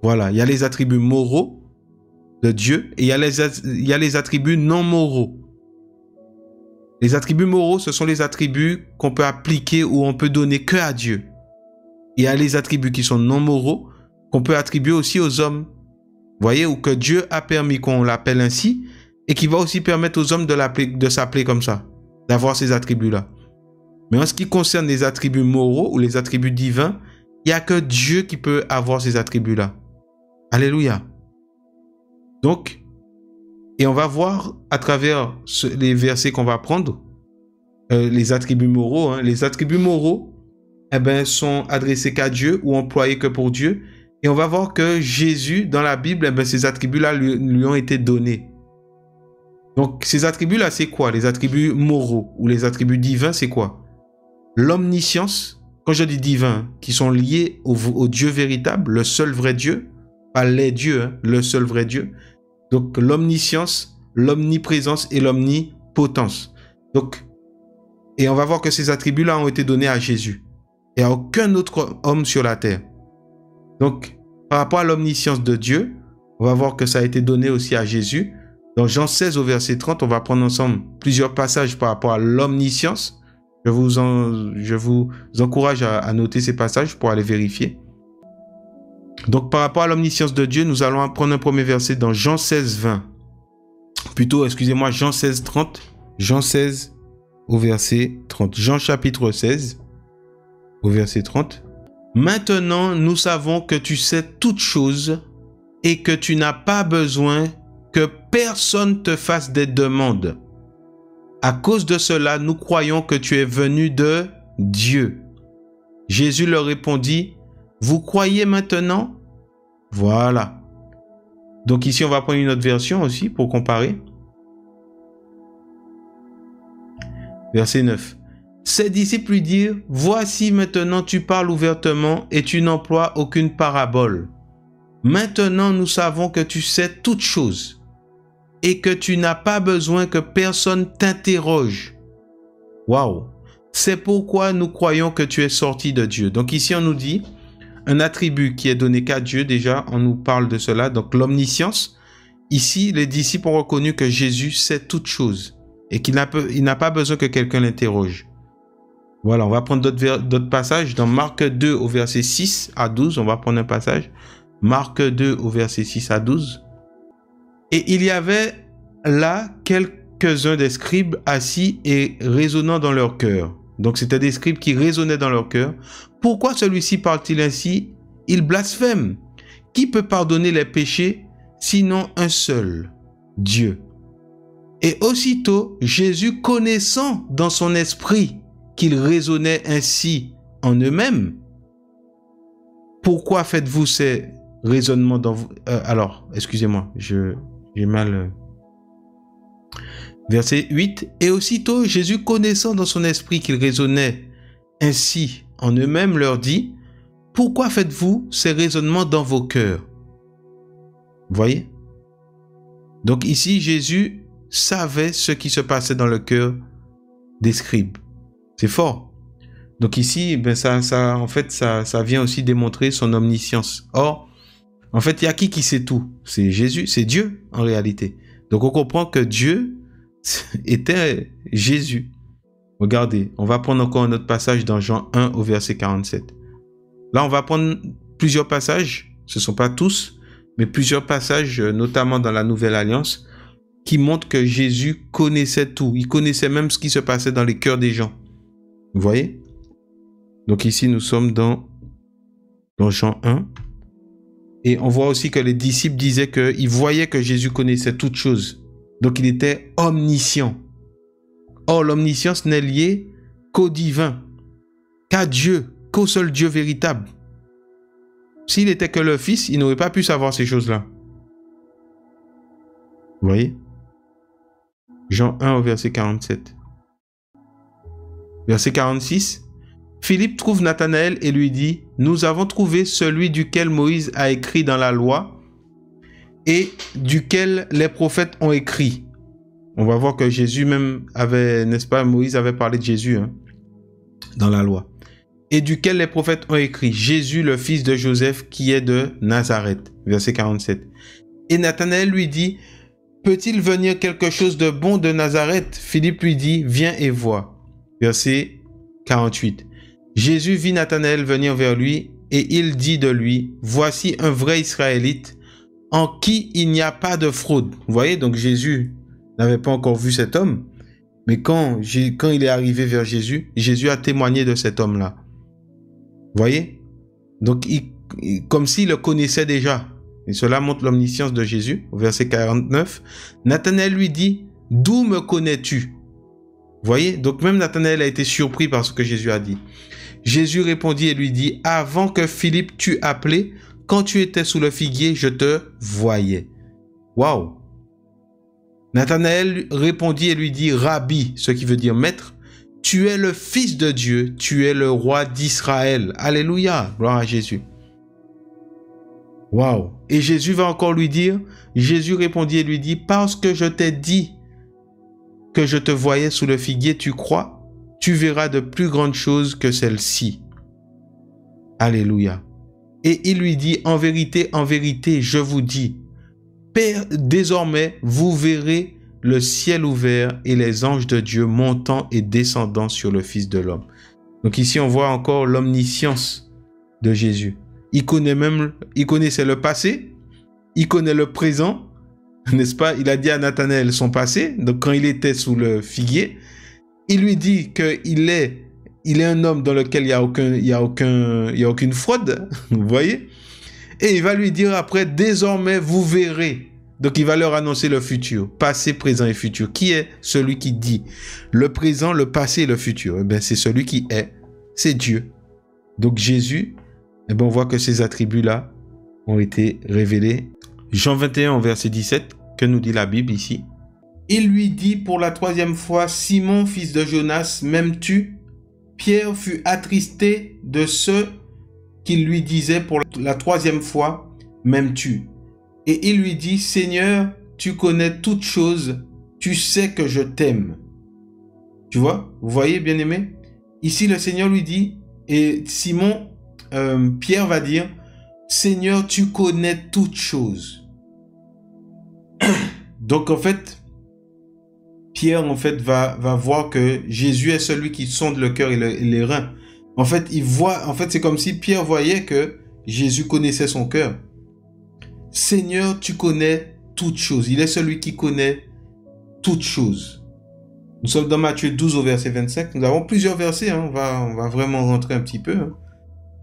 Voilà, il y a les attributs moraux de Dieu et il y a les attributs non moraux. Les attributs moraux, ce sont les attributs qu'on peut appliquer ou on peut donner que à Dieu. Il y a les attributs qui sont non moraux qu'on peut attribuer aussi aux hommes. Vous voyez, ou que Dieu a permis qu'on l'appelle ainsi et qui va aussi permettre aux hommes de s'appeler comme ça, d'avoir ces attributs-là. Mais en ce qui concerne les attributs moraux ou les attributs divins, il n'y a que Dieu qui peut avoir ces attributs-là. Alléluia. Donc, et on va voir à travers les versets qu'on va prendre, les attributs moraux. Hein. Les attributs moraux sont adressés qu'à Dieu ou employés que pour Dieu. Et on va voir que Jésus, dans la Bible, ces attributs-là lui ont été donnés. Donc, ces attributs-là, c'est quoi? Les attributs moraux ou les attributs divins, c'est quoi? L'omniscience, quand je dis divin, qui sont liés au Dieu véritable, le seul vrai Dieu, pas les dieux, hein, le seul vrai Dieu. Donc, l'omniscience, l'omniprésence et l'omnipotence. Donc, et on va voir que ces attributs-là ont été donnés à Jésus et à aucun autre homme sur la terre. Donc, par rapport à l'omniscience de Dieu, on va voir que ça a été donné aussi à Jésus. Dans Jean 16 au verset 30, on va prendre ensemble plusieurs passages par rapport à l'omniscience. Je vous encourage à noter ces passages pour aller vérifier. Donc, par rapport à l'omniscience de Dieu, nous allons prendre un premier verset dans Jean 16, 20. Plutôt, excusez-moi, Jean 16, 30. Jean 16 au verset 30. Jean chapitre 16 au verset 30. Maintenant, nous savons que tu sais toutes choses et que tu n'as pas besoin que personne te fasse des demandes. À cause de cela, nous croyons que tu es venu de Dieu. Jésus leur répondit, « Vous croyez maintenant ?» Voilà. Donc ici, on va prendre une autre version aussi pour comparer. Verset 9. Ses disciples lui dirent, « Voici maintenant tu parles ouvertement et tu n'emploies aucune parabole. Maintenant nous savons que tu sais toutes choses et que tu n'as pas besoin que personne t'interroge. » Waouh! C'est pourquoi nous croyons que tu es sorti de Dieu. Donc ici on nous dit un attribut qui est donné qu'à Dieu. Déjà on nous parle de cela. Donc l'omniscience. Ici les disciples ont reconnu que Jésus sait toutes choses. et qu'il n'a pas besoin que quelqu'un l'interroge. Voilà, on va prendre d'autres passages. Dans Marc 2 au verset 6 à 12, on va prendre un passage. Marc 2 au verset 6 à 12. Et il y avait là quelques-uns des scribes assis et raisonnant dans leur cœur. Donc c'était des scribes qui raisonnaient dans leur cœur. Pourquoi celui-ci parle-t-il ainsi? Il blasphème. Qui peut pardonner les péchés sinon un seul, Dieu? Et aussitôt, Jésus, connaissant dans son esprit qu'ils raisonnaient ainsi en eux-mêmes, pourquoi faites-vous ces raisonnements dans vous? Alors, excusez-moi, j'ai mal... Verset 8. Et aussitôt, Jésus, connaissant dans son esprit qu'ils raisonnaient ainsi en eux-mêmes, leur dit: pourquoi faites-vous ces raisonnements dans vos cœurs? Vous voyez? Donc ici, Jésus savait ce qui se passait dans le cœur des scribes. C'est fort. Donc ici, ben en fait, ça vient aussi démontrer son omniscience. Or, en fait, il y a qui sait tout? C'est Jésus, c'est Dieu en réalité. Donc on comprend que Dieu était Jésus. Regardez, on va prendre encore un autre passage dans Jean 1 au verset 47. Là, on va prendre plusieurs passages, ce ne sont pas tous, mais plusieurs passages, notamment dans la Nouvelle Alliance, qui montrent que Jésus connaissait tout. Il connaissait même ce qui se passait dans les cœurs des gens. Vous voyez? Donc ici, nous sommes dans Jean 1. Et on voit aussi que les disciples disaient qu'ils voyaient que Jésus connaissait toutes choses. Donc il était omniscient. Or, l'omniscience n'est liée qu'au divin, qu'à Dieu, qu'au seul Dieu véritable. S'il n'était que le Fils, il n'aurait pas pu savoir ces choses-là. Vous voyez? Jean 1 au verset 47. Verset 46. Philippe trouve Nathanaël et lui dit: nous avons trouvé celui duquel Moïse a écrit dans la loi et duquel les prophètes ont écrit. On va voir que Jésus même avait, n'est-ce pas, Moïse avait parlé de Jésus dans la loi. Et duquel les prophètes ont écrit: Jésus, le fils de Joseph, qui est de Nazareth. Verset 47. Et Nathanaël lui dit: peut-il venir quelque chose de bon de Nazareth? Philippe lui dit: viens et vois. Verset 48. Jésus vit Nathanaël venir vers lui et il dit de lui: voici un vrai Israélite en qui il n'y a pas de fraude. Vous voyez, donc Jésus n'avait pas encore vu cet homme, mais quand il est arrivé vers Jésus, Jésus a témoigné de cet homme-là. Vous voyez? Donc, comme s'il le connaissait déjà. Et cela montre l'omniscience de Jésus. Au verset 49, Nathanaël lui dit: d'où me connais-tu? Vous voyez? Donc, même Nathanaël a été surpris par ce que Jésus a dit. Jésus répondit et lui dit: avant que Philippe t'eût appelé, quand tu étais sous le figuier, je te voyais. Waouh! Nathanaël répondit et lui dit: Rabbi, ce qui veut dire maître, tu es le Fils de Dieu, tu es le roi d'Israël. Alléluia, gloire à Jésus. Waouh! Et Jésus va encore lui dire, Jésus répondit et lui dit: parce que je t'ai dit que je te voyais sous le figuier, tu crois? Tu verras de plus grandes choses que celles-ci. Alléluia. Et il lui dit: en vérité, je vous dis, désormais, vous verrez le ciel ouvert et les anges de Dieu montant et descendant sur le Fils de l'homme. Donc ici, on voit encore l'omniscience de Jésus. Il connaissait le passé, il connaît le présent, n'est-ce pas? Il a dit à Nathanaël son passé. Donc quand il était sous le figuier, il lui dit qu'il est un homme dans lequel il y a aucune fraude, vous voyez? Et il va lui dire après: désormais vous verrez. Donc il va leur annoncer le futur, passé, présent et futur. Qui est celui qui dit le présent, le passé et le futur? Eh bien, c'est celui qui est, c'est Dieu. Donc Jésus, eh bien, on voit que ces attributs-là ont été révélés. Jean 21, verset 17, que nous dit la Bible ici? Il lui dit pour la troisième fois: Simon, fils de Jonas, m'aimes-tu? Pierre fut attristé de ce qu'il lui disait pour la troisième fois: m'aimes-tu? Et il lui dit: Seigneur, tu connais toutes choses, tu sais que je t'aime. Tu vois? Vous voyez, bien-aimé? Ici, le Seigneur lui dit, et Simon, Pierre va dire: Seigneur, tu connais toutes choses. Donc, en fait, Pierre, en fait, va voir que Jésus est celui qui sonde le cœur et les reins. En fait, c'est comme si Pierre voyait que Jésus connaissait son cœur. Seigneur, tu connais toutes choses. Il est celui qui connaît toutes choses. Nous sommes dans Matthieu 12 au verset 25. Nous avons plusieurs versets. On va vraiment rentrer un petit peu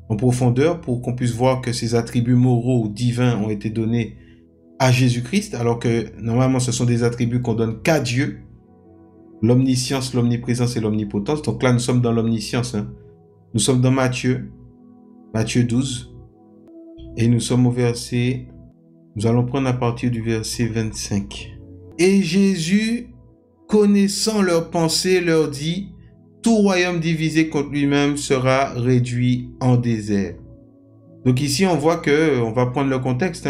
en profondeur pour qu'on puisse voir que ces attributs moraux ou divins ont été donnés à Jésus-Christ, alors que normalement ce sont des attributs qu'on donne qu'à Dieu. L'omniscience, l'omniprésence et l'omnipotence. Donc là, nous sommes dans l'omniscience. Nous sommes dans Matthieu 12. Et nous sommes au verset... Nous allons prendre à partir du verset 25. Et Jésus, connaissant leurs pensées, leur dit, tout royaume divisé contre lui-même sera réduit en désert. Donc ici, on voit que, on va prendre le contexte.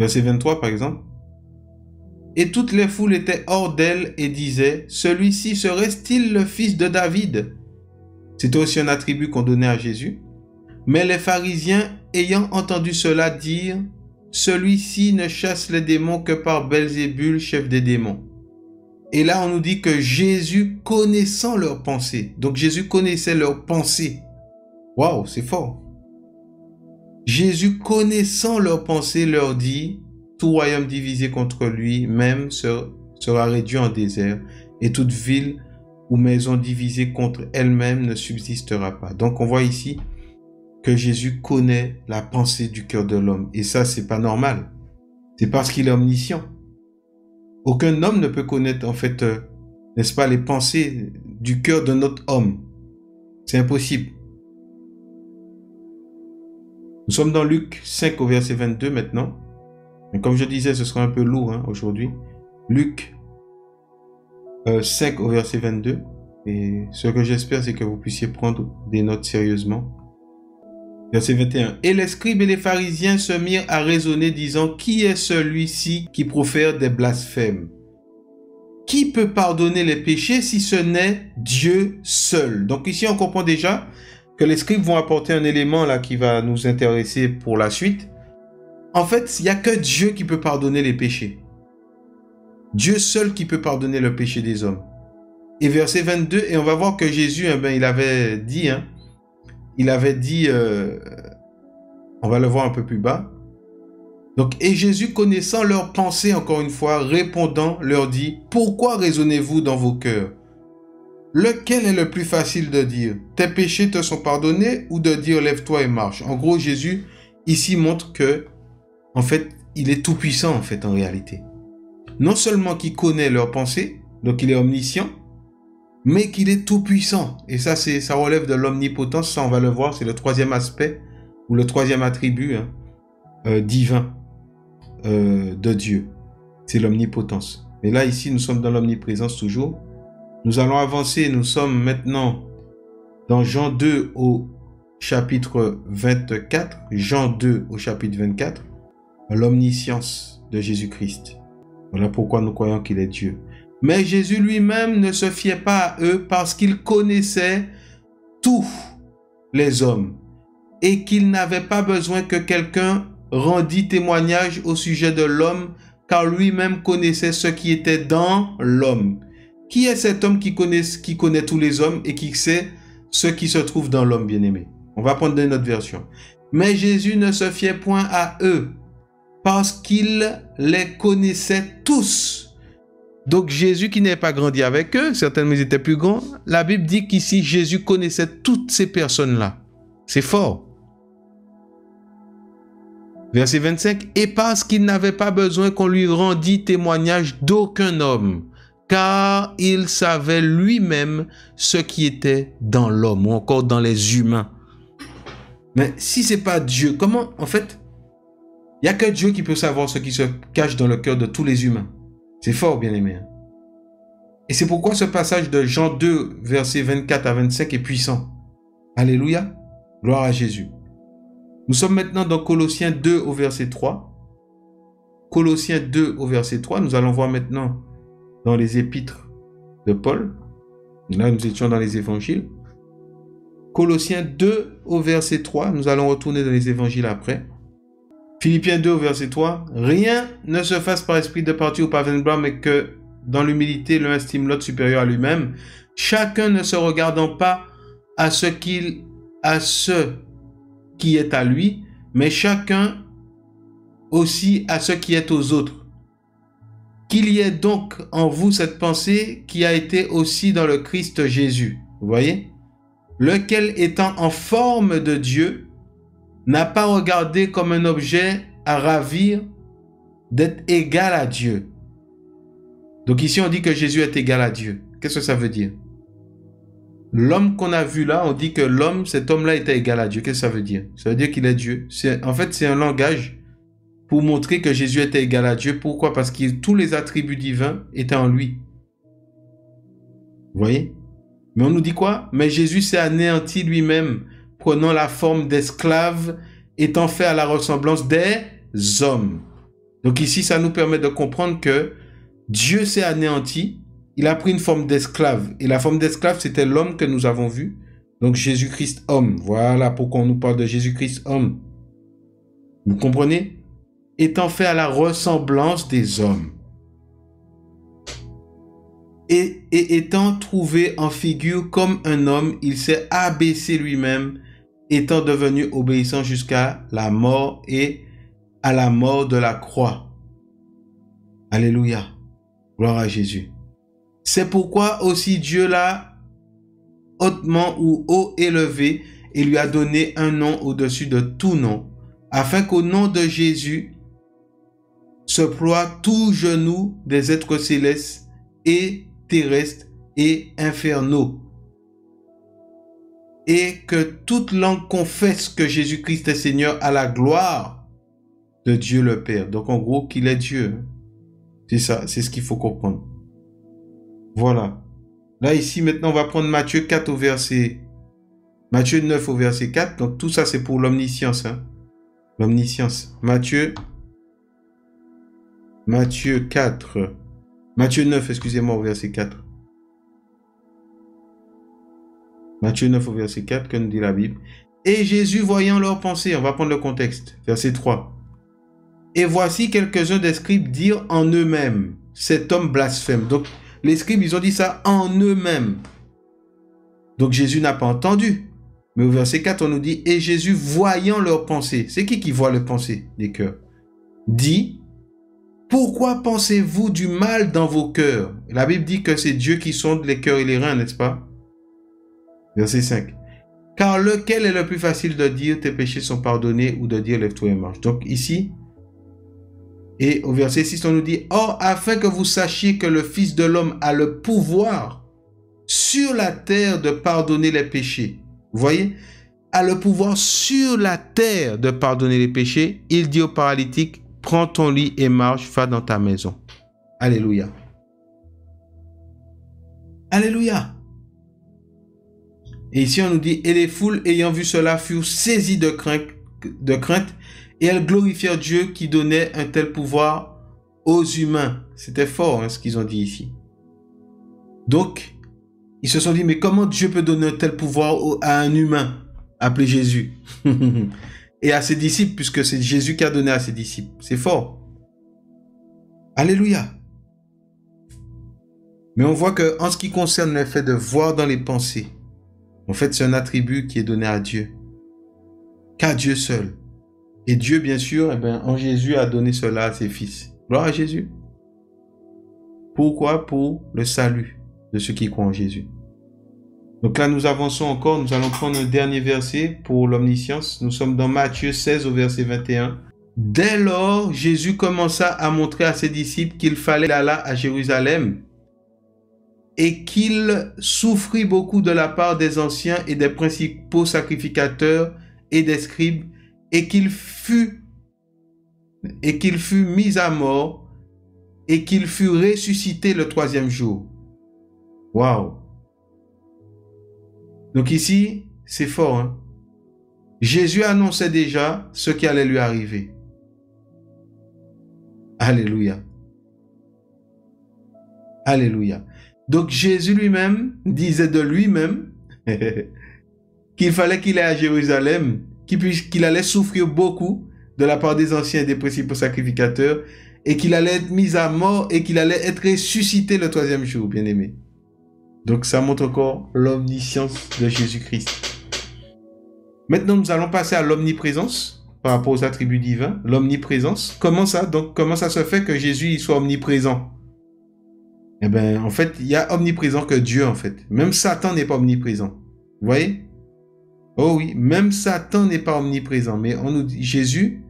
Verset 23, par exemple. Et toutes les foules étaient hors d'elle et disaient, celui-ci serait-il le fils de David? C'était aussi un attribut qu'on donnait à Jésus. Mais les pharisiens, ayant entendu cela, dirent, celui-ci ne chasse les démons que par Belzébul, chef des démons. Et là, on nous dit que Jésus connaissant leurs pensées. Donc Jésus connaissait leurs pensées. Waouh, c'est fort. Jésus connaissant leurs pensées leur dit, tout royaume divisé contre lui-même sera réduit en désert, et toute ville ou maison divisée contre elle-même ne subsistera pas. Donc on voit ici que Jésus connaît la pensée du cœur de l'homme. Et ça, c'est pas normal. C'est parce qu'il est omniscient. Aucun homme ne peut connaître, en fait, n'est-ce pas, les pensées du cœur d'un autre homme. C'est impossible. Nous sommes dans Luc 5 au verset 22 maintenant. Mais comme je disais, ce sera un peu lourd aujourd'hui. Luc 5 au verset 22. Et ce que j'espère, c'est que vous puissiez prendre des notes sérieusement. Verset 21. Et les scribes et les pharisiens se mirent à raisonner, disant, qui est celui-ci qui profère des blasphèmes? Qui peut pardonner les péchés si ce n'est Dieu seul? Donc ici, on comprend déjà que les scribes vont apporter un élément là qui va nous intéresser pour la suite. En fait, il n'y a que Dieu qui peut pardonner les péchés. Dieu seul qui peut pardonner le péché des hommes. Et verset 22, et on va voir que Jésus, il avait dit, on va le voir un peu plus bas. Donc, et Jésus, connaissant leurs pensées, encore une fois, répondant, leur dit, pourquoi raisonnez-vous dans vos cœurs? Lequel est le plus facile de dire, tes péchés te sont pardonnés, ou de dire, lève-toi et marche? En gros, Jésus, ici, montre que, en fait, il est tout puissant, en fait, en réalité. Non seulement qu'il connaît leurs pensées, donc il est omniscient, mais qu'il est tout puissant. Et ça, ça relève de l'omnipotence, ça on va le voir, c'est le troisième aspect, ou le troisième attribut divin de Dieu. C'est l'omnipotence. Mais là, ici, nous sommes dans l'omniprésence toujours. Nous allons avancer, nous sommes maintenant dans Jean 2 au chapitre 24. Jean 2 au chapitre 24. L'omniscience de Jésus-Christ. Voilà pourquoi nous croyons qu'il est Dieu. Mais Jésus lui-même ne se fiait pas à eux parce qu'il connaissait tous les hommes et qu'il n'avait pas besoin que quelqu'un rendît témoignage au sujet de l'homme, car lui-même connaissait ce qui était dans l'homme. Qui est cet homme qui connaît tous les hommes et qui sait ce qui se trouve dans l'homme bien-aimé? On va prendre une autre version. Mais Jésus ne se fiait point à eux parce qu'il les connaissait tous. Donc Jésus qui n'avait pas grandi avec eux, certainement ils étaient plus grands, la Bible dit qu'ici Jésus connaissait toutes ces personnes-là. C'est fort. Verset 25, et parce qu'il n'avait pas besoin qu'on lui rendît témoignage d'aucun homme, car il savait lui-même ce qui était dans l'homme, ou encore dans les humains. Mais si ce n'est pas Dieu, comment, en fait, il n'y a que Dieu qui peut savoir ce qui se cache dans le cœur de tous les humains. C'est fort, bien-aimé. Et c'est pourquoi ce passage de Jean 2, versets 24 à 25 est puissant. Alléluia. Gloire à Jésus. Nous sommes maintenant dans Colossiens 2 au verset 3. Colossiens 2 au verset 3. Nous allons voir maintenant dans les épîtres de Paul. Là, nous étions dans les évangiles. Colossiens 2 au verset 3. Nous allons retourner dans les évangiles après. Philippiens 2 au verset 3. Rien ne se fasse par esprit de parti ou par vaine gloire, mais que dans l'humilité, l'un estime l'autre supérieur à lui-même, chacun ne se regardant pas à ce qui est à lui, mais chacun aussi à ce qui est aux autres. Qu'il y ait donc en vous cette pensée qui a été aussi dans le Christ Jésus. Vous voyez? Lequel étant en forme de Dieu, n'a pas regardé comme un objet à ravir d'être égal à Dieu. Donc ici on dit que Jésus est égal à Dieu. Qu'est-ce que ça veut dire? L'homme qu'on a vu là, on dit que cet homme-là était égal à Dieu. Qu'est-ce que ça veut dire? Ça veut dire qu'il est Dieu. En fait, c'est un langage pour montrer que Jésus était égal à Dieu. Pourquoi? Parce que tous les attributs divins étaient en lui. Vous voyez? Mais on nous dit quoi? Mais Jésus s'est anéanti lui-même, prenant la forme d'esclave, étant fait à la ressemblance des hommes. Donc ici, ça nous permet de comprendre que Dieu s'est anéanti, il a pris une forme d'esclave. Et la forme d'esclave, c'était l'homme que nous avons vu. Donc Jésus-Christ homme. Voilà pourquoi on nous parle de Jésus-Christ homme. Vous comprenez? Étant fait à la ressemblance des hommes. Et étant trouvé en figure comme un homme, il s'est abaissé lui-même, étant devenu obéissant jusqu'à la mort et à la mort de la croix. Alléluia. Gloire à Jésus. C'est pourquoi aussi Dieu l'a hautement ou haut élevé et lui a donné un nom au-dessus de tout nom, afin qu'au nom de Jésus se ploie tout genou des êtres célestes et terrestres et infernaux, et que toute langue confesse que Jésus-Christ est Seigneur à la gloire de Dieu le Père. Donc en gros, qu'il est Dieu. C'est ça, c'est ce qu'il faut comprendre. Voilà. Là, ici, maintenant, on va prendre Matthieu 4 au verset... Matthieu 9 au verset 4. Donc, tout ça, c'est pour l'omniscience. Hein? L'omniscience. Matthieu 4. Matthieu 9, excusez-moi, au verset 4. Matthieu 9 au verset 4, que nous dit la Bible. Et Jésus, voyant leurs pensées, on va prendre le contexte. Verset 3. Et voici quelques-uns des scribes dire en eux-mêmes, cet homme blasphème. Donc, les scribes, ils ont dit ça en eux-mêmes. Donc, Jésus n'a pas entendu. Mais au verset 4, on nous dit, et Jésus, voyant leurs pensées. C'est qui voit les pensées des cœurs? Dit, pourquoi pensez-vous du mal dans vos cœurs? La Bible dit que c'est Dieu qui sonde les cœurs et les reins, n'est-ce pas? Verset 5. Car lequel est le plus facile de dire tes péchés sont pardonnés ou de dire lève-toi et marche? Donc ici, et au verset 6, on nous dit, or, afin que vous sachiez que le Fils de l'homme a le pouvoir sur la terre de pardonner les péchés. Vous voyez? A le pouvoir sur la terre de pardonner les péchés. Il dit au paralytique, prends ton lit et marche, va dans ta maison. Alléluia. Alléluia. Et ici, on nous dit, et les foules ayant vu cela furent saisies de crainte, et elles glorifièrent Dieu qui donnait un tel pouvoir aux humains. C'était fort, hein, ce qu'ils ont dit ici. Donc, ils se sont dit, mais comment Dieu peut donner un tel pouvoir à un humain appelé Jésus? Et à ses disciples, puisque c'est Jésus qui a donné à ses disciples. C'est fort. Alléluia. Mais on voit que en ce qui concerne le fait de voir dans les pensées, en fait, c'est un attribut qui est donné à Dieu. Qu'à Dieu seul. Et Dieu, bien sûr, en Jésus, a donné cela à ses fils. Gloire à Jésus. Pourquoi? Pour le salut de ceux qui croient en Jésus. Donc là, nous avançons encore. Nous allons prendre un dernier verset pour l'omniscience. Nous sommes dans Matthieu 16 au verset 21. Dès lors, Jésus commença à montrer à ses disciples qu'il fallait aller à Jérusalem et qu'il souffrit beaucoup de la part des anciens et des principaux sacrificateurs et des scribes, et qu'il fut mis à mort et qu'il fut ressuscité le troisième jour. Waouh! Donc ici, c'est fort. Hein? Jésus annonçait déjà ce qui allait lui arriver. Alléluia. Alléluia. Donc Jésus lui-même disait de lui-même qu'il fallait qu'il aille à Jérusalem, qu'il allait souffrir beaucoup de la part des anciens et des principaux sacrificateurs, et qu'il allait être mis à mort et qu'il allait être ressuscité le troisième jour, bien-aimé. Donc ça montre encore l'omniscience de Jésus-Christ. Maintenant, nous allons passer à l'omniprésence par rapport aux attributs divins. L'omniprésence. Comment ça? Donc, comment ça se fait que Jésus il soit omniprésent? Eh bien, en fait, il y a omniprésent que Dieu, en fait. Même Satan n'est pas omniprésent. Vous voyez? Oh oui, même Satan n'est pas omniprésent. Mais on nous dit, Jésus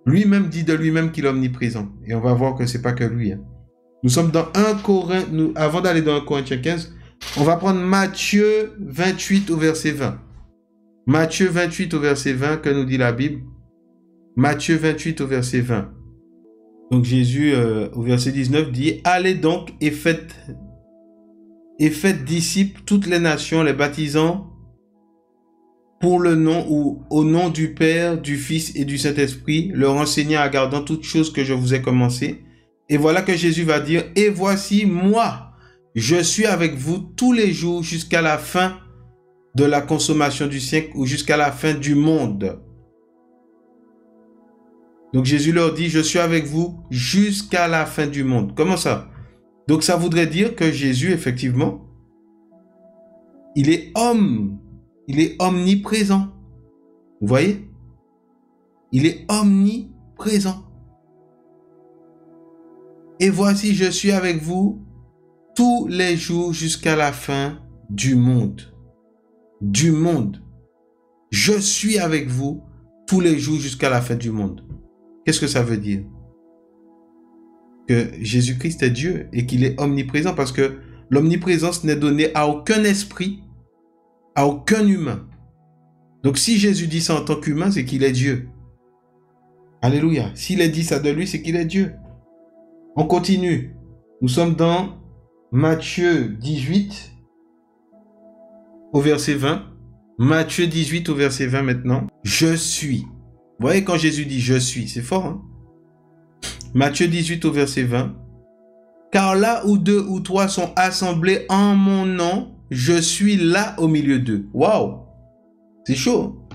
lui-même dit de lui-même qu'il est omniprésent. Et on va voir que c'est pas que lui. Hein. Nous sommes dans 1 Corinthiens, avant d'aller dans 1 Corinthiens 15, on va prendre Matthieu 28 au verset 20. Matthieu 28 au verset 20, que nous dit la Bible? Matthieu 28 au verset 20. Donc Jésus, au verset 19, dit « Allez donc et faites disciples toutes les nations, les baptisant pour le nom ou au nom du Père, du Fils et du Saint-Esprit, leur enseignant à garder toutes choses que je vous ai commencées. Et voilà que Jésus va dire « Et voici, moi, je suis avec vous tous les jours jusqu'à la fin de la consommation du siècle ou jusqu'à la fin du monde. » Donc Jésus leur dit « Je suis avec vous jusqu'à la fin du monde. » Comment ça? Donc ça voudrait dire que Jésus, effectivement, il est homme. Il est omniprésent. Vous voyez? Il est omniprésent. Et voici, je suis avec vous tous les jours jusqu'à la fin du monde. Du monde. Je suis avec vous tous les jours jusqu'à la fin du monde. Qu'est-ce que ça veut dire? Que Jésus-Christ est Dieu et qu'il est omniprésent parce que l'omniprésence n'est donnée à aucun esprit, à aucun humain. Donc si Jésus dit ça en tant qu'humain, c'est qu'il est Dieu. Alléluia. S'il a dit ça de lui, c'est qu'il est Dieu. On continue. Nous sommes dans Matthieu 18 au verset 20. Matthieu 18 au verset 20 maintenant. Je suis. Vous voyez quand Jésus dit je suis, c'est fort. Hein? Matthieu 18 au verset 20. Car là où 2 ou 3 sont assemblés en mon nom, je suis là au milieu d'eux. Waouh! C'est chaud.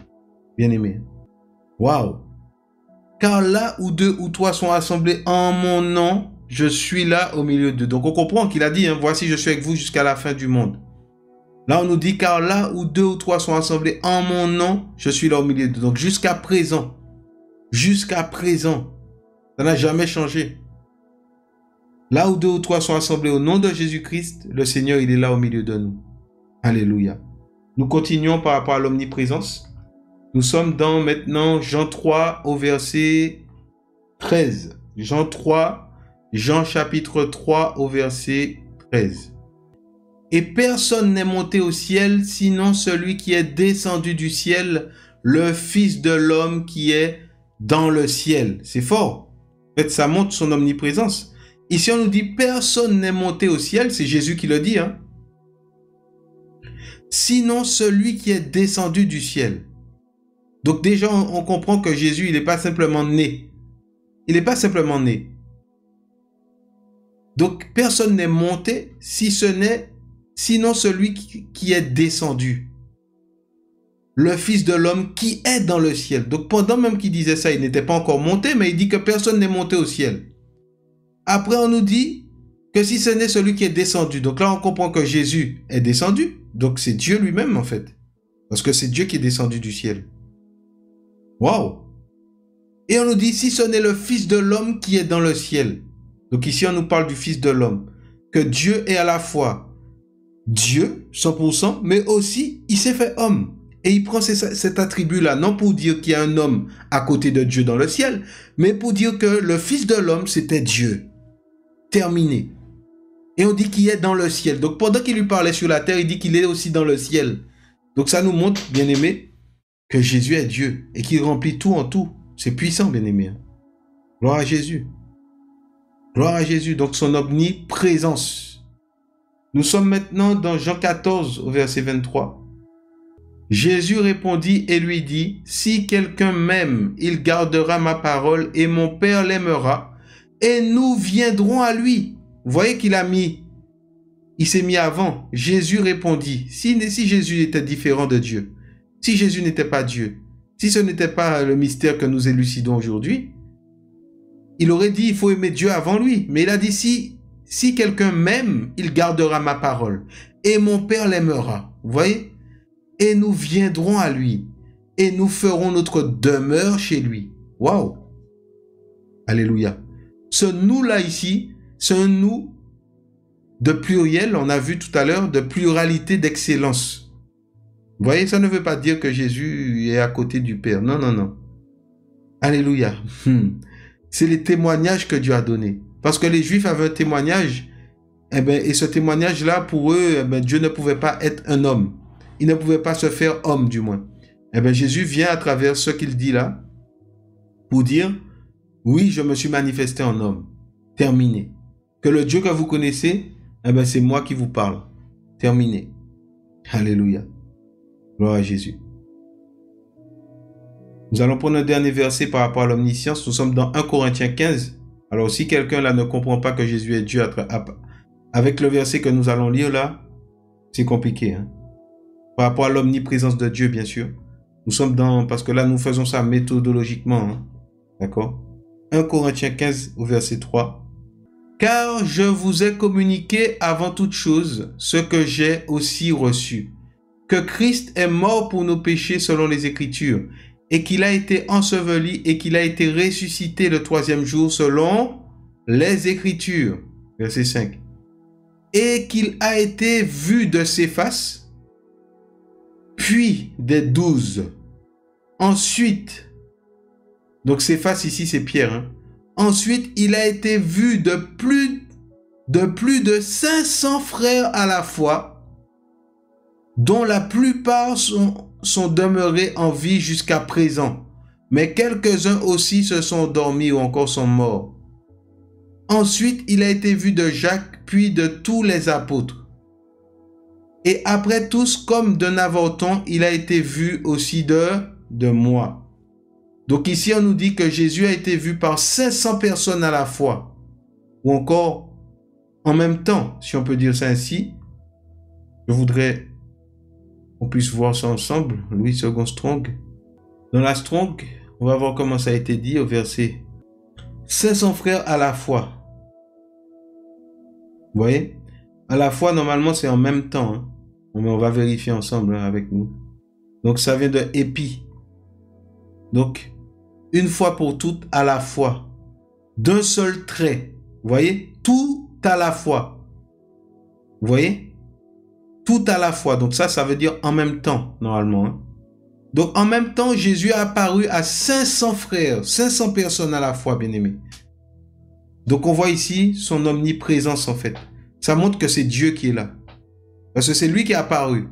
Bien aimé. Waouh! Car là où 2 ou 3 sont assemblés en mon nom, je suis là au milieu d'eux. Donc on comprend qu'il a dit, hein, voici je suis avec vous jusqu'à la fin du monde. Là on nous dit, car là où 2 ou 3 sont assemblés en mon nom, je suis là au milieu d'eux. Donc jusqu'à présent, ça n'a jamais changé. Là où 2 ou 3 sont assemblés au nom de Jésus-Christ, le Seigneur il est là au milieu de nous. Alléluia. Nous continuons par rapport à l'omniprésence. Nous sommes dans maintenant Jean 3 au verset 13. Jean chapitre 3 au verset 13. Et personne n'est monté au ciel, sinon celui qui est descendu du ciel, le Fils de l'homme qui est dans le ciel. C'est fort. En fait, ça montre son omniprésence. Ici, on nous dit personne n'est monté au ciel. C'est Jésus qui le dit, hein. Sinon celui qui est descendu du ciel. Donc déjà, on comprend que Jésus, il n'est pas simplement né. Il n'est pas simplement né. Donc, personne n'est monté sinon celui qui est descendu. Le Fils de l'homme qui est dans le ciel. Donc, pendant même qu'il disait ça, il n'était pas encore monté, mais il dit que personne n'est monté au ciel. Après, on nous dit que si ce n'est celui qui est descendu. Donc là, on comprend que Jésus est descendu. Donc, c'est Dieu lui-même, en fait. Parce que c'est Dieu qui est descendu du ciel. Waouh! Et on nous dit, si ce n'est le Fils de l'homme qui est dans le ciel. Donc ici, on nous parle du Fils de l'homme. Que Dieu est à la fois Dieu, 100%, mais aussi, il s'est fait homme. Et il prend cet attribut-là, non pour dire qu'il y a un homme à côté de Dieu dans le ciel, mais pour dire que le Fils de l'homme, c'était Dieu. Terminé. Et on dit qu'il est dans le ciel. Donc pendant qu'il lui parlait sur la terre, il dit qu'il est aussi dans le ciel. Donc ça nous montre, bien aimé, que Jésus est Dieu et qu'il remplit tout en tout. C'est puissant, bien aimé. Gloire à Jésus. Gloire à Jésus. Donc son omniprésence. Nous sommes maintenant dans Jean 14 au verset 23. Jésus répondit et lui dit, « Si quelqu'un m'aime, il gardera ma parole et mon Père l'aimera et nous viendrons à lui. » Vous voyez qu'il s'est mis avant. Jésus répondit. Si Jésus était différent de Dieu, si Jésus n'était pas Dieu, si ce n'était pas le mystère que nous élucidons aujourd'hui, Il aurait dit, il faut aimer Dieu avant lui. Mais il a dit, si quelqu'un m'aime, il gardera ma parole. Et mon Père l'aimera. Vous voyez? Et nous viendrons à lui. Et nous ferons notre demeure chez lui. Waouh! Alléluia. Ce nous-là ici, c'est un nous de pluriel, on a vu tout à l'heure, de pluralité d'excellence. Vous voyez, ça ne veut pas dire que Jésus est à côté du Père. Non, non, non. Alléluia. C'est les témoignages que Dieu a donnés. Parce que les Juifs avaient un témoignage, et ce témoignage-là, pour eux, Dieu ne pouvait pas être un homme. Il ne pouvait pas se faire homme, du moins. Jésus vient à travers ce qu'il dit là, pour dire, oui, je me suis manifesté en homme. Terminé. Que le Dieu que vous connaissez, c'est moi qui vous parle. Terminé. Alléluia. Gloire à Jésus. Nous allons prendre un dernier verset par rapport à l'omniscience. Nous sommes dans 1 Corinthiens 15. Alors, si quelqu'un là ne comprend pas que Jésus est Dieu, avec le verset que nous allons lire là, c'est compliqué. Hein? Par rapport à l'omniprésence de Dieu, bien sûr. Nous sommes dans... Parce que là, nous faisons ça méthodologiquement. Hein? D'accord? 1 Corinthiens 15 au verset 3. Car je vous ai communiqué avant toute chose ce que j'ai aussi reçu. Que Christ est mort pour nos péchés selon les Écritures, et qu'il a été enseveli et qu'il a été ressuscité le troisième jour selon les Écritures. Verset 5. Et qu'il a été vu de ses faces, puis des 12. Ensuite, donc ses faces ici c'est Pierre. Hein. Ensuite, il a été vu de plus de 500 frères à la fois, dont la plupart sont demeurés en vie jusqu'à présent. Mais quelques-uns aussi se sont endormis ou encore sont morts. Ensuite, il a été vu de Jacques, puis de tous les apôtres. Et après tous, comme d'un avorton, il a été vu aussi de moi. Donc ici, on nous dit que Jésus a été vu par 500 personnes à la fois. Ou encore, en même temps, si on peut dire ça ainsi. Je voudrais qu'on puisse voir ça ensemble. Louis II Strong. Dans la Strong, on va voir comment ça a été dit au verset 500 frères à la fois. Vous voyez? À la fois, normalement, c'est en même temps. Hein. Mais on va vérifier ensemble hein, avec nous. Donc, ça vient de épi. Donc, une fois pour toutes, à la fois. D'un seul trait. Vous voyez? Tout à la fois. Vous voyez? Tout à la fois. Donc, ça veut dire en même temps, normalement. Hein. Donc, en même temps, Jésus a apparu à 500 frères, 500 personnes à la fois, bien-aimés. Donc, on voit ici son omniprésence, en fait. Ça montre que c'est Dieu qui est là. Parce que c'est lui qui est apparu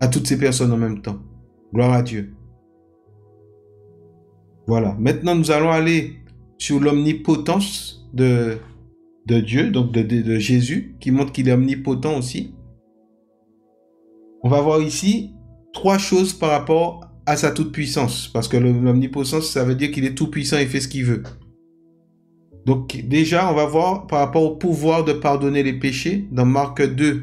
à toutes ces personnes en même temps. Gloire à Dieu. Voilà. Maintenant, nous allons aller sur l'omnipotence de Dieu, donc de Jésus, qui montre qu'il est omnipotent aussi. On va voir ici 3 choses par rapport à sa toute-puissance. Parce que l'omnipotence, ça veut dire qu'il est tout-puissant et fait ce qu'il veut. Donc déjà, on va voir par rapport au pouvoir de pardonner les péchés dans Marc 2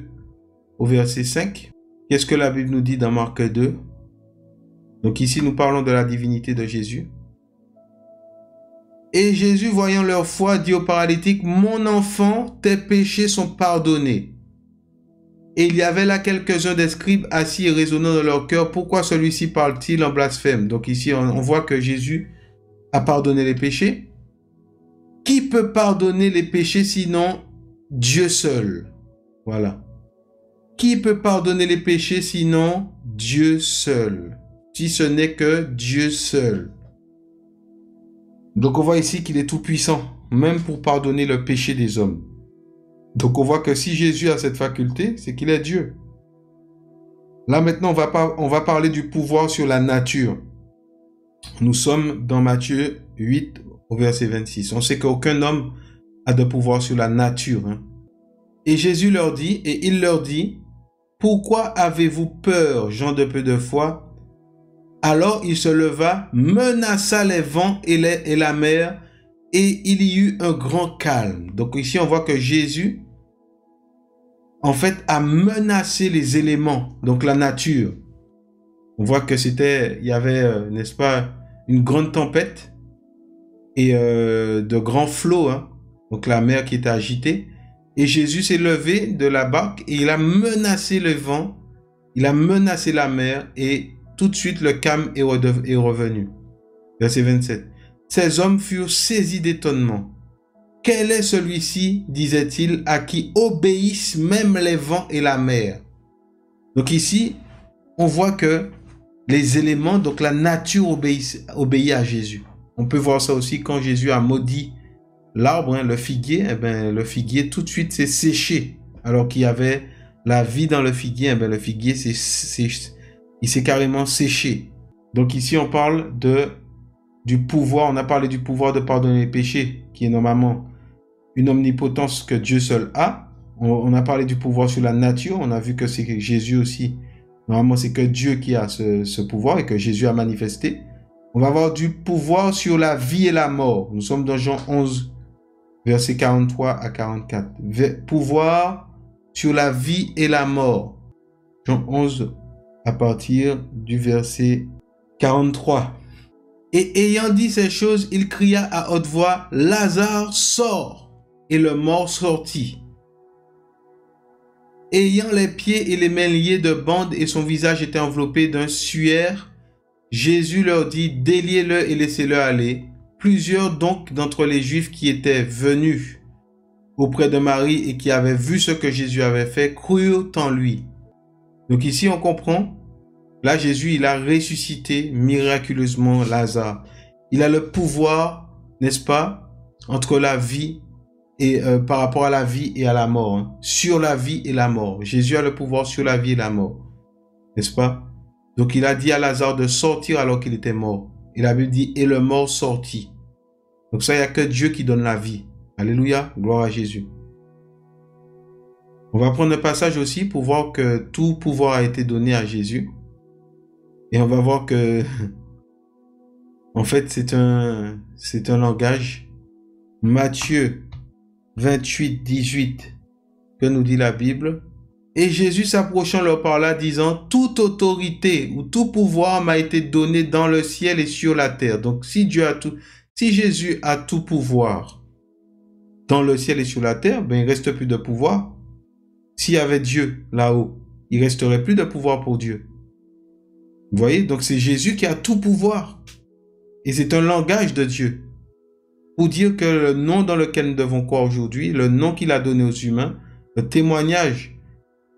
au verset 5. Qu'est-ce que la Bible nous dit dans Marc 2? Donc ici, nous parlons de la divinité de Jésus. Et Jésus, voyant leur foi, dit au paralytique, « Mon enfant, tes péchés sont pardonnés. » Et il y avait là quelques-uns des scribes assis et raisonnant dans leur cœur. Pourquoi celui-ci parle-t-il en blasphème? Donc ici, on voit que Jésus a pardonné les péchés. Qui peut pardonner les péchés sinon Dieu seul? Voilà. Qui peut pardonner les péchés sinon Dieu seul? Si ce n'est que Dieu seul. Donc on voit ici qu'il est tout puissant, même pour pardonner le péché des hommes. Donc on voit que si Jésus a cette faculté, c'est qu'il est Dieu. Là maintenant, on va parler du pouvoir sur la nature. Nous sommes dans Matthieu 8 au verset 26. On sait qu'aucun homme a de pouvoir sur la nature. Hein. Et Jésus leur dit, et il leur dit, « Pourquoi avez-vous peur, gens de peu de foi ?» Alors il se leva, menaça les vents et la mer, et il y eut un grand calme. Donc ici, on voit que Jésus, en fait, a menacé les éléments, donc la nature. On voit que il y avait, n'est-ce pas, une grande tempête. et de grands flots, hein, donc la mer qui était agitée. Et Jésus s'est levé de la barque et il a menacé le vent, il a menacé la mer et tout de suite le calme est revenu. Verset 27. Ces hommes furent saisis d'étonnement. Quel est celui-ci, disait-il, à qui obéissent même les vents et la mer? Donc ici, on voit que les éléments, donc la nature obéit à Jésus. On peut voir ça aussi quand Jésus a maudit l'arbre, hein, le figuier. Eh ben, le figuier tout de suite s'est séché. Alors qu'il y avait la vie dans le figuier, eh ben, le figuier il s'est carrément séché. Donc ici, on parle du pouvoir. On a parlé du pouvoir de pardonner les péchés, qui est normalement une omnipotence que Dieu seul a. On a parlé du pouvoir sur la nature. On a vu que c'est Jésus aussi. Normalement, c'est que Dieu qui a ce pouvoir et que Jésus a manifesté. On va avoir du pouvoir sur la vie et la mort. Nous sommes dans Jean 11, versets 43 à 44. Pouvoir sur la vie et la mort. Jean 11, à partir du verset 43. Et ayant dit ces choses, il cria à haute voix, « Lazare, sors !» Et le mort sortit. Ayant les pieds et les mains liés de bandes et son visage était enveloppé d'un suaire, Jésus leur dit, « Déliez-le et laissez-le aller. » Plusieurs donc d'entre les Juifs qui étaient venus auprès de Marie et qui avaient vu ce que Jésus avait fait, crurent en lui. Donc ici on comprend, là Jésus il a ressuscité miraculeusement Lazare. Il a le pouvoir, n'est-ce pas, entre la vie et par rapport à la vie et à la mort, hein, sur la vie et la mort. Jésus a le pouvoir sur la vie et la mort, n'est-ce pas? Donc il a dit à Lazare de sortir alors qu'il était mort. Et la Bible dit, et le mort sortit. Donc ça, il n'y a que Dieu qui donne la vie. Alléluia, gloire à Jésus. On va prendre un passage aussi pour voir que tout pouvoir a été donné à Jésus. Et on va voir que, en fait, c'est un langage. Matthieu 28, 18, que nous dit la Bible. Et Jésus s'approchant leur parla, disant, « Toute autorité ou tout pouvoir m'a été donné dans le ciel et sur la terre. » Donc, si Jésus a tout pouvoir dans le ciel et sur la terre, ben, il ne reste plus de pouvoir. S'il y avait Dieu là-haut, il ne resterait plus de pouvoir pour Dieu. Vous voyez? Donc, c'est Jésus qui a tout pouvoir. Et c'est un langage de Dieu. Pour dire que le nom dans lequel nous devons croire aujourd'hui, le nom qu'il a donné aux humains, le témoignage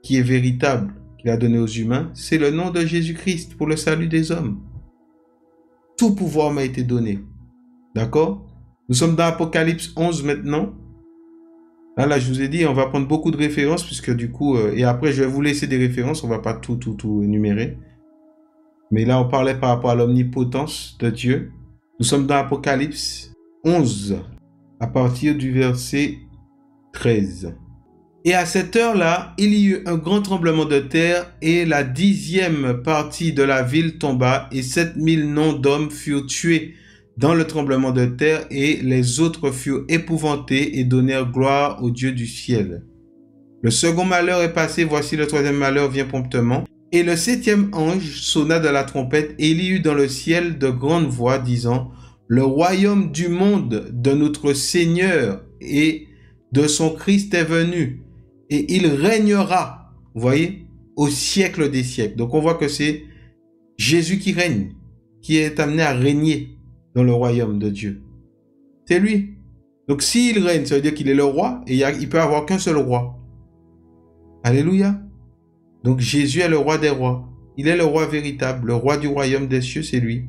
qui est véritable, qu'il a donné aux humains, c'est le nom de Jésus-Christ pour le salut des hommes. Tout pouvoir m'a été donné. D'accord? Nous sommes dans Apocalypse 11 maintenant. Là, je vous ai dit, on va prendre beaucoup de références, puisque du coup, et après, je vais vous laisser des références, on ne va pas tout énumérer. Mais là, on parlait par rapport à l'omnipotence de Dieu. Nous sommes dans Apocalypse 11, à partir du verset 13. Et à cette heure-là, il y eut un grand tremblement de terre, et la 10e partie de la ville tomba, et 7000 noms d'hommes furent tués dans le tremblement de terre, et les autres furent épouvantés et donnèrent gloire au Dieu du ciel. Le second malheur est passé, voici le troisième malheur vient promptement. Et le 7e ange sonna de la trompette, et il y eut dans le ciel de grandes voix disant, « Le royaume du monde de notre Seigneur et de son Christ est venu, et il régnera, vous voyez, au siècle des siècles. » Donc on voit que c'est Jésus qui règne, qui est amené à régner dans le royaume de Dieu. C'est lui. Donc s'il règne, ça veut dire qu'il est le roi, et il peut avoir qu'un seul roi. Alléluia. Donc Jésus est le roi des rois. Il est le roi véritable, le roi du royaume des cieux, c'est lui.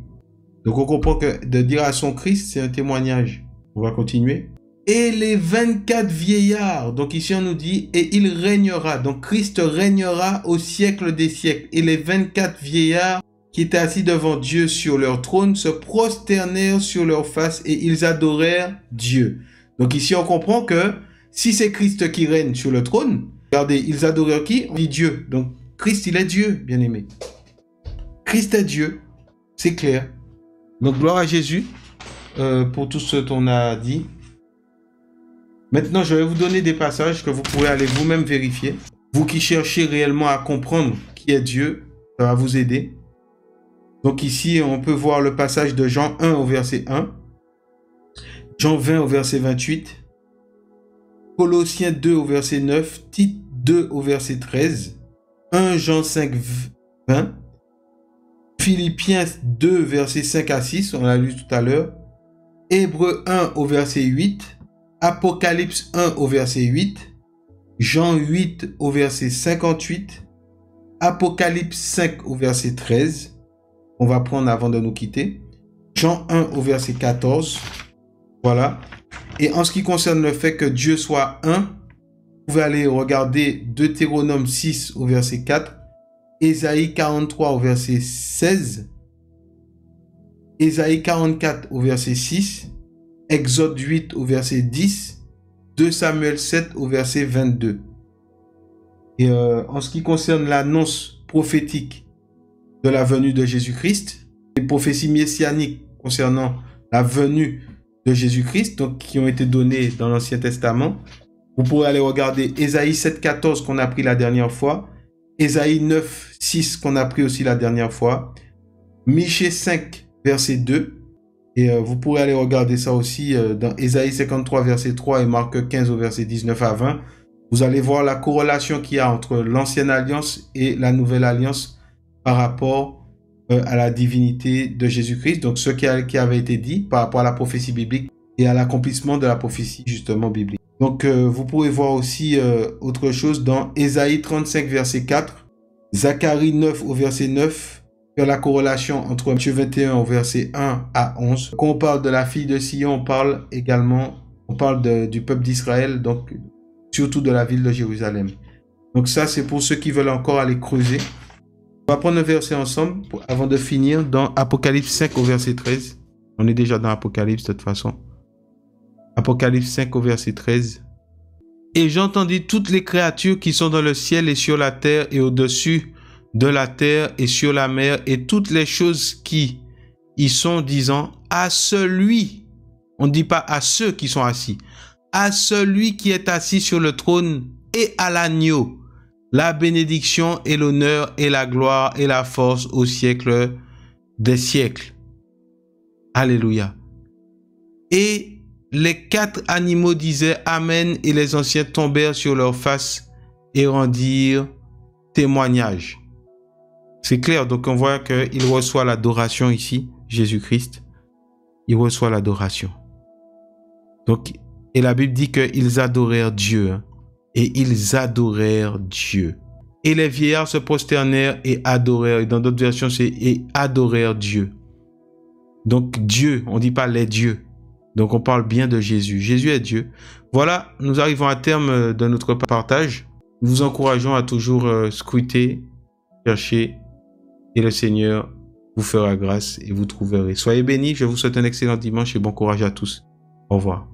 Donc on comprend que de dire à son Christ, c'est un témoignage. On va continuer. Et les 24 vieillards, donc ici on nous dit, et il régnera. Donc Christ régnera au siècle des siècles. Et les 24 vieillards qui étaient assis devant Dieu sur leur trône se prosternèrent sur leur face et ils adorèrent Dieu. Donc ici on comprend que si c'est Christ qui règne sur le trône, regardez, ils adorèrent qui? On dit Dieu. Donc Christ, il est Dieu, bien aimé. Christ est Dieu, c'est clair. Donc gloire à Jésus pour tout ce qu'on a dit. Maintenant, je vais vous donner des passages que vous pourrez aller vous-même vérifier. Vous qui cherchez réellement à comprendre qui est Dieu, ça va vous aider. Donc ici, on peut voir le passage de Jean 1 au verset 1. Jean 20 au verset 28, Colossiens 2 au verset 9, Tite 2 au verset 13, 1 Jean 5, 20, Philippiens 2 verset 5 à 6, on l'a lu tout à l'heure, Hébreux 1 au verset 8, Apocalypse 1 au verset 8, Jean 8 au verset 58, Apocalypse 5 au verset 13, on va prendre avant de nous quitter, Jean 1 au verset 14, voilà. Et en ce qui concerne le fait que Dieu soit un, vous pouvez aller regarder Deutéronome 6 au verset 4, Ésaïe 43 au verset 16, Ésaïe 44 au verset 6, Exode 8 au verset 10, 2 Samuel 7 au verset 22. Et en ce qui concerne l'annonce prophétique de la venue de Jésus-Christ, les prophéties messianiques concernant la venue de Jésus-Christ, donc qui ont été données dans l'Ancien Testament, vous pourrez aller regarder Ésaïe 7,14 qu'on a pris la dernière fois, Ésaïe 9,6 qu'on a pris aussi la dernière fois, Michée 5, verset 2, et vous pourrez aller regarder ça aussi dans Ésaïe 53, verset 3 et Marc 15 au verset 19 à 20. Vous allez voir la corrélation qu'il y a entre l'Ancienne Alliance et la Nouvelle Alliance par rapport à la divinité de Jésus-Christ, donc ce qui avait été dit par rapport à la prophétie biblique et à l'accomplissement de la prophétie justement biblique. Donc vous pouvez voir aussi autre chose dans Ésaïe 35 verset 4, Zacharie 9 au verset 9, faire la corrélation entre Matthieu 21 au verset 1 à 11. Quand on parle de la fille de Sion, on parle du peuple d'Israël, donc surtout de la ville de Jérusalem. Donc ça c'est pour ceux qui veulent encore aller creuser. On va prendre un verset ensemble avant de finir dans Apocalypse 5 au verset 13. On est déjà dans Apocalypse de toute façon. Apocalypse 5 au verset 13. Et j'entendis toutes les créatures qui sont dans le ciel et sur la terre et au-dessus de la terre et sur la mer et toutes les choses qui y sont disant à celui, on ne dit pas à ceux qui sont assis, à celui qui est assis sur le trône et à l'agneau, la bénédiction et l'honneur et la gloire et la force au siècle des siècles. Alléluia. Et les 4 animaux disaient Amen et les anciens tombèrent sur leurs faces et rendirent témoignage. C'est clair, donc on voit qu'il reçoit l'adoration ici, Jésus-Christ. Il reçoit l'adoration. Donc, et la Bible dit qu'ils adorèrent Dieu. Hein. Et ils adorèrent Dieu. Et les vieillards se prosternèrent et adorèrent. Et dans d'autres versions, c'est et adorèrent Dieu. Donc Dieu, on ne dit pas les dieux. Donc on parle bien de Jésus. Jésus est Dieu. Voilà, nous arrivons à terme de notre partage. Nous vous encourageons à toujours scruter, chercher, et le Seigneur vous fera grâce et vous trouverez. Soyez bénis, je vous souhaite un excellent dimanche et bon courage à tous. Au revoir.